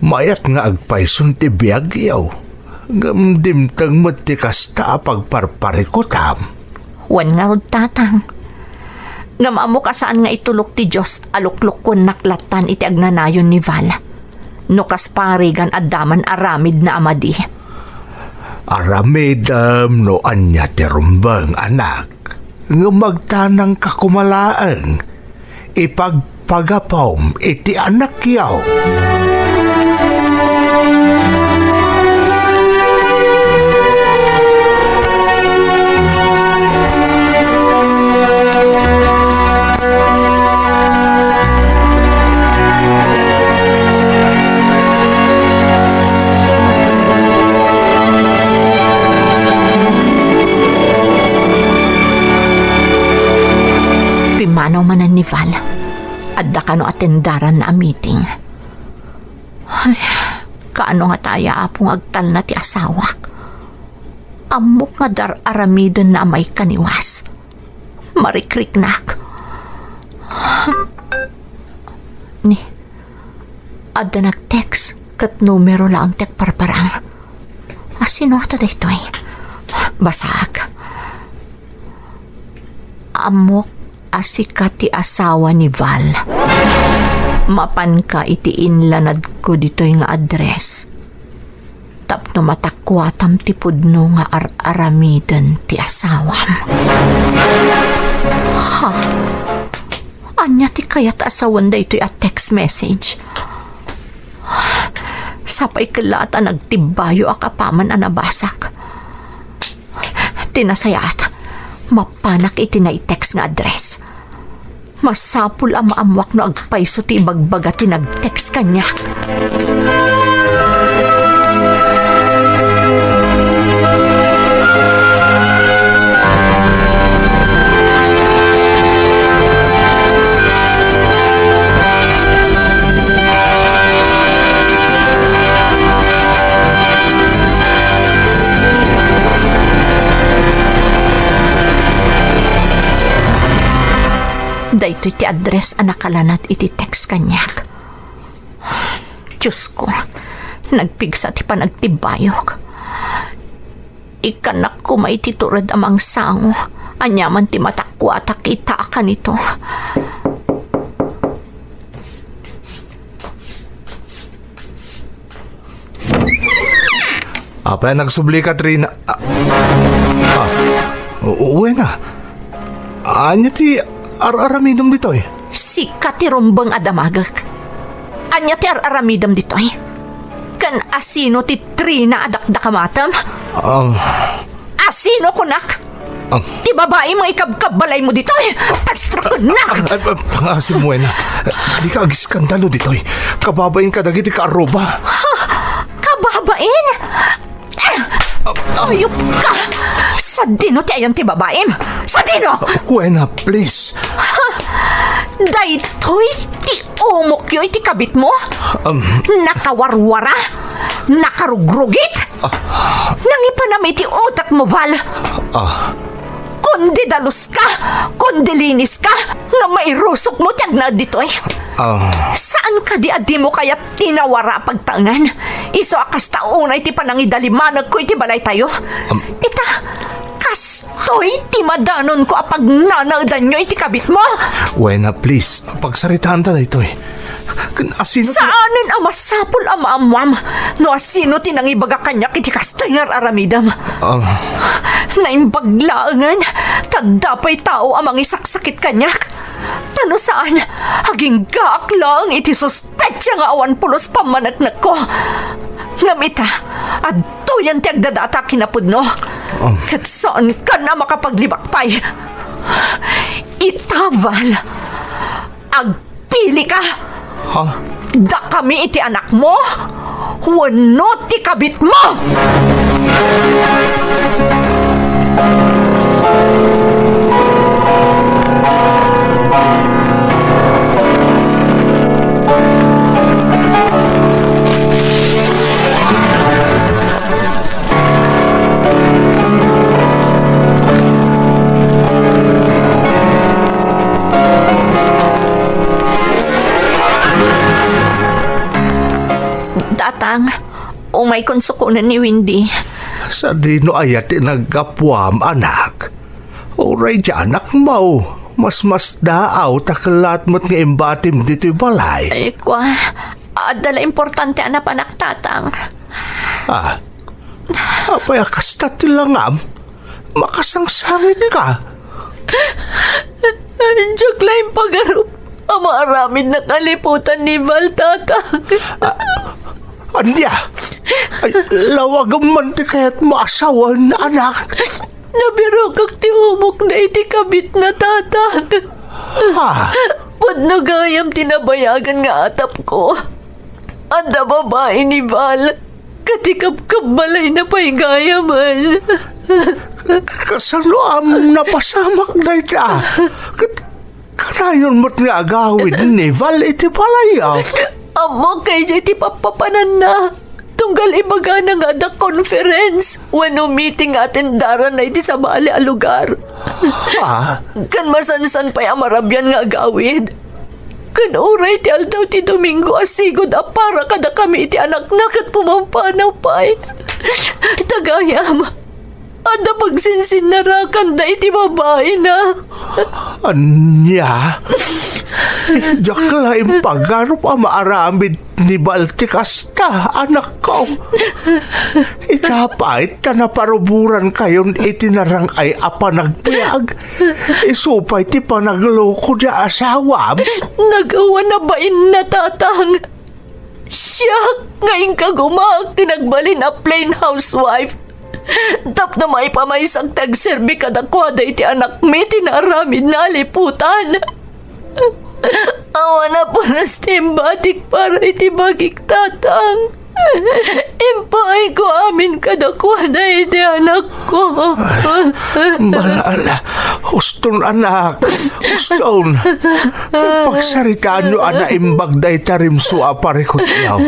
mayat nga agpayson ti biyagyaw. Ngam dimteng ti kasta pagparparikotam. Wan nga rod tatang. Ngam amok asaan nga itulok ti Diyos aluklok kun naklatan iti agnanayon ni Val. No kasparigan adaman aramid na amadi. Aramidam no anya ti rumbang anak. Nga magtanang kakumalaan. Ipagpagapom iti anak yaw. Pimanaw manan ni Val. Adda ka no atendaran na meeting. Ay, kaano nga taya apong agtal na ti asawak. Amok nga dar-aramidon na may kaniwas. Marikriknak. Ni, adda nag-text kat numero lang tek parparang. Asino ito dito eh? Basag. Amok asikat ti asawa ni Val. Mapan ka iti inlanad ko dito'y nga address. Tapno matakwatam ti pudno nga ar-aramiden ti asawam. Ha? Anya ti kayat asawan da ito'y a text message. Sapay kalata nagtibayo akapaman anabasak. Tinasayat. Mapanak iti na i-text nga address. Masapul ang maamwak no agpaiso ti bagbaga ti nag-text kanyak. Dahito iti address anakalanat iti text kanyak. Diyos ko, nagpigsa ti panagtibayok. Ikanak ko maititurad amang sango. Anyaman ti matakwatak ita ka nito. Apa nagsubli ka, Trina? Uwe na. Anya ti ar-aramidom ditoy? Si katirumbang adamagak. Anya ti ar-aramidom ditoy? Kan asino ti Trina adakdakamatam? Asino kunak? Ti babae mo ikabkabalay mo ditoy? Pastro kunak! Pangasin mo na. Di ka agiskandalo ditoy. Kababain ka dagiti ka aruba. Kababain? Ayop ka! Sa dino ti ayan ti babaem? Sa dino! Wena, please. Daytoy ti umok yoy ti kabit mo? Nakawarwara? Nakarugrugit? Nangipanami ti utak mo, Val? Kundi dalos ka, kundi linis ka, nga mairusok mo tiyag na ditoy. Saan ka di mo kaya tinawara pagtangan? Iso akas taunay ti panangidalimanag ko iti balay tayo. Ita, kastoy ti madanon ko apag nanagdan nyo iti kabit mo. Wena, please, pagsaritaan ta na ito eh. Asino saanin ang masapul ang maamwam no asino tinangibaga kanyak iti kastoy nga aramidam. Naimbaglaangan tagdapay tao amang isaksakit kanyak. Tano saan haging gaak lang iti suspetsya nga awan pulos pamanagnak ko. Ngamita adto yan ti agdadata kinapudno. Kat saan ka na makapaglibakpay? Itaval agpili ka. Da kami iti anak mo, wano ti kabit mo. Datang, umay konsukunan ni Windy. Sa dino ayat nagkapwam, anak. Oray dyan, anak mo. Mas daaw takalat mo't nga imbatim dito'y balay. Ay, kwa, adala importante anak tatang. Apay akastat tilangam. Makasangsangit ka. Diyak lang pagarup. Amaramid na kaliputan ni Val, tatang. Anya, lawag man ti kaya't maasawa na anak. Nabirokak ti umok na iti kabit na tatang. Pud nagayam tinabayagan nga atap ko. Anda babae ni Val, katikap-kap balay na paigayaman. Kasano am napasamak na ita? Kanayon mo't nga agawid ni Val iti palayaw. Amo kay ti papapanan na. Tunggal ibaga na nga da conference when meeting atin daran na iti sa bali a lugar. Ha? Kan masansan pa'y amarabyan nga agawid. Kan oray ti aldaw ti Domingo asigod a para kada kami iti anak-nak at pumampanaw pa'y. Tagayam, ada pagsinsin na rakan da iti babae na. Anya? Jaklaim pagano pa maaramid ni Baltikasta, anak ko. Itapait ka na paruburan kayon itinarang ay apa nagpiyag. Isupay ti panagloko di asawa. Nagawa na bain na tatang. Siya ngayon kagumag tinagbalin a plain housewife. Tap na may pamaisang tagserbi kadakwada iti anak mi tinaramid na liputan. Awa na po na stimbatik para iti bagik tatang. Impay ko amin kadakwada iti anak ko. Malala, huston anak, huston. Pagsaritaan nyo ana imbag day tarimso aparikot yaw.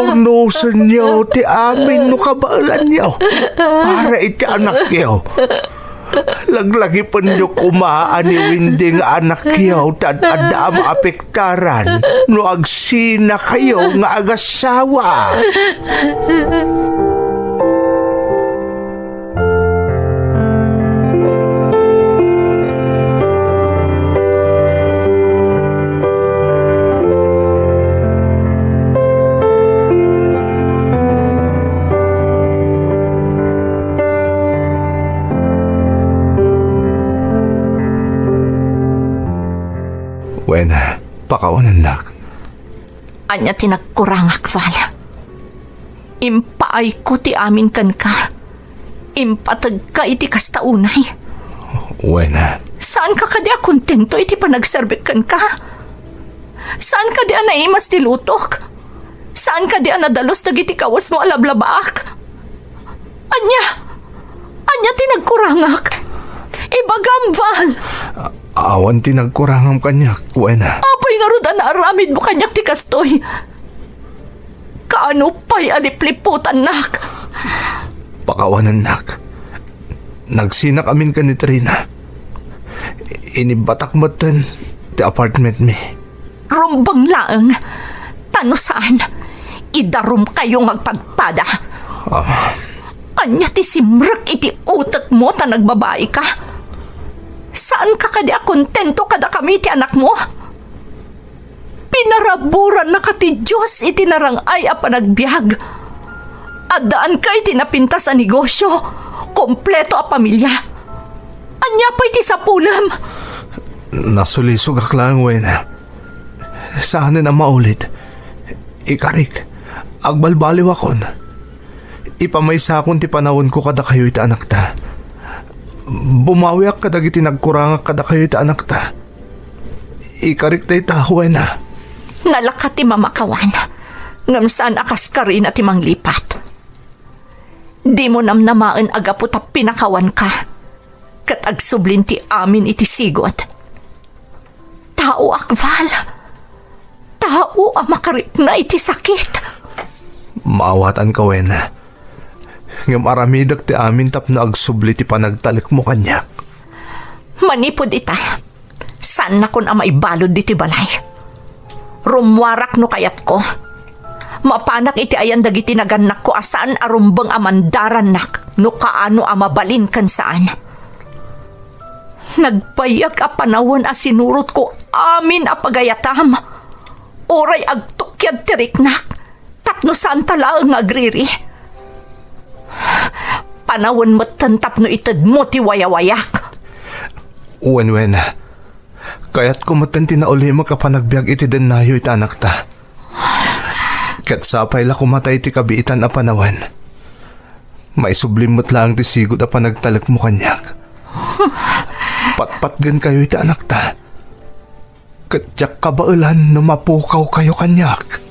Ornosan yaw ti amin no kabaalan yaw. Para iti anak yaw. Laglagi pa nyo kumaan ni Windy nga anak yaw tad adam apektaran no agsina kayo nga agasawa. Wena, pakawanan nak. Anya tinagkurangak, Val. Impaay ko ti amin kan ka. Impatag ka iti kastaunay. Wena. Saan ka kadi kontento iti panagserbik kan ka? Saan ka di naimas ti lutok? Saan ka di nadalos dagiti kawas mo alablabaak? Anya tinagkurangak. Ibagam, Val. Awan tinagkurangam kanyak, Wena. Apay nga roda na aramid mo kanyak ti kastoy. Kaano pa'y alipliputan, nak? Pakawanan, nak. Nagsinak amin ka ni Trina. Inibatak mo ten ti apartment mi. Rumbang laang. Tano saan? Idarum kayo magpagpada. Anya ti simrak iti utak mo ta nagbabae ka? Saan ka kadi kontento kada kami ti anak mo? Pinaraburan na ka ti Diyos iti narangay a panagbiag. Adaan ka iti napinta sa negosyo. Kompleto a pamilya. Anya pa iti sapulam. Nasulisog aklang, Wena. Saan na maulit? Ikarik, agbalbaliw akon. Ipamaysa akong ti panahon ko kada kayo iti anak ta. Bumawiak kadag iti nagkurangak kada kayo iti anak ta. Ikarik tayo tahuay na. Nalaka ti mamakawan. Ngam saan akas ka rin at imang lipat. Di mo namnamaan agapo ta pinakawan ka. Kat agsublin ti amin iti sigot. Tao akval. Tao ang makarik na iti sakit. Maawatan ka, Wena. Ngam aramidak ti amin tapno agsubli ti panagtalik mo kanyak. Manipod ita. Saan na kun ama ibalod di ti balay? Rumwarak no kayat ko. Mapanak iti ayan dagiti naganak ko asaan arumbang amandaran nak no kaano amabalin kan saan. Nagpayag a panawon a sinurot ko amin a pagayatam. Oray agtukyad tiriknak. Tapno saan talaang agriri. Panawon mo tantap no itad mo ti wayawayak. Wena. Kaya't kumatan tinauli mo kapanagbiag iti denayo iti anak ta. Kat sapay la kumatay ti kabiitan a panawan. Maisublim mo't lang ti sigod a panagtalak mo kanyak. Patpatgan kayo iti anak ta. Katyak kabailan no mapukaw kayo kanyak.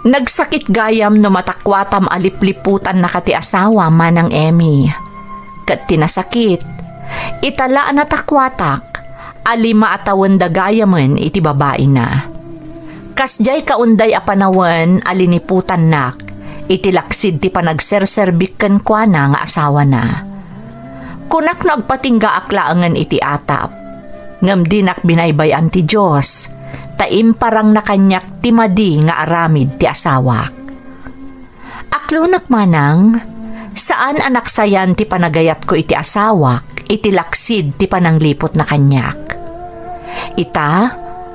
Nagsakit gayam no matakwatam alipliputan na kati asawa manang Emmy. Kat tinasakit, itala na takwatak, alima atawan da gayaman iti babae na. Kasjay kaunday apanawan aliniputan nak, iti laksid ti panagserserbik ken kuana nga asawa na. Kunak nagpatingga aklaangan iti atap, ngam dinak binaybayan ti Diyos, taim parang nakanyak ti madi nga aramid ti asawak. Aklunak manang, saan anak sayan ti panagayat ko iti asawak, iti laksid ti pananglipot na kanyak. Ita,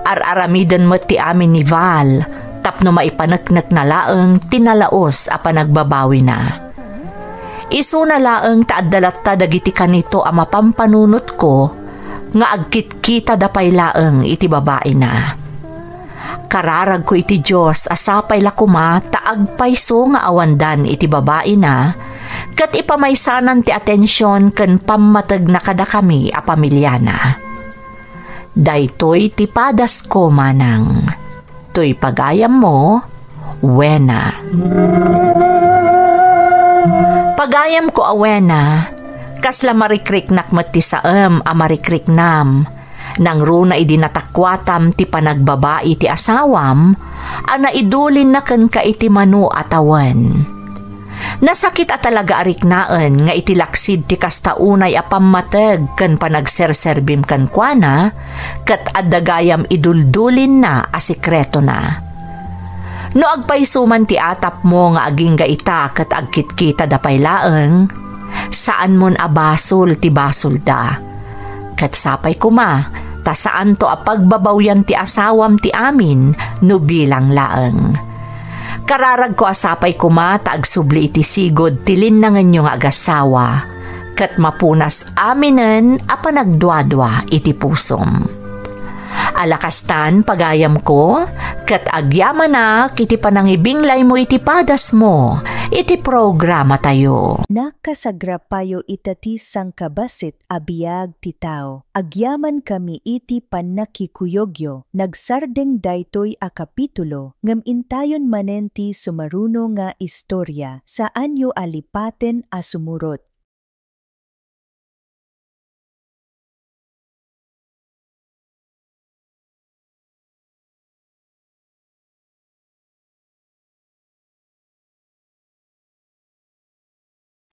ar-aramidan mo ti amin ni Val, tapno maipanaknak na laeng tinalaos a panagbabawi na. Isu na laeng taaddalat ta dagiti kanito a mapampanunot ko, nga agkit-kita dapay laeng iti babae na. Kararag ko iti Diyos asapay lakuma taagpayso nga awandan iti babae na, kat ipamaysanan ti atensyon ken pammateg na kada kami a pamilya na. Daytoy ti padas ko manang, to'y pagayam mo, Wena. Pagayam ko awena, kasla marikriknak met ti saem a marikriknam, nang runa idinatakwatam ti panagbabai ti asawam, ana idulin na ken ka iti manu atawan. Nasakit at talaga ariknaan nga itilaksid ti kastaunay a pammateg ken panagserserbim ken kuana, ket addagayam iduldulin na a sikreto na. No agpaysuman ti atap mo nga aging gaita ket agkitkita dapay laeng, saan mon abasol ti basol da. Ket sapay kuma, ta saan to a pagbabawyan ti asawam ti amin no bilang laeng. Kararag ko asapay kuma ta agsubli iti sigod ti linnangan nyo nga agasawa, ket mapunas aminen a panagduadwa iti pusom. Alakastan pagayam ko, ket agyaman na kiti panangibinglay mo iti padas mo, iti programa tayo. Nakasagrapayo itati sangkabasit abiyag ti tao. Agyaman kami iti pannakikuyogyo, nagsardeng daytoy a kapitulo, ngem intayon manenti sumaruno nga istorya, saan yo alipaten a sumurot.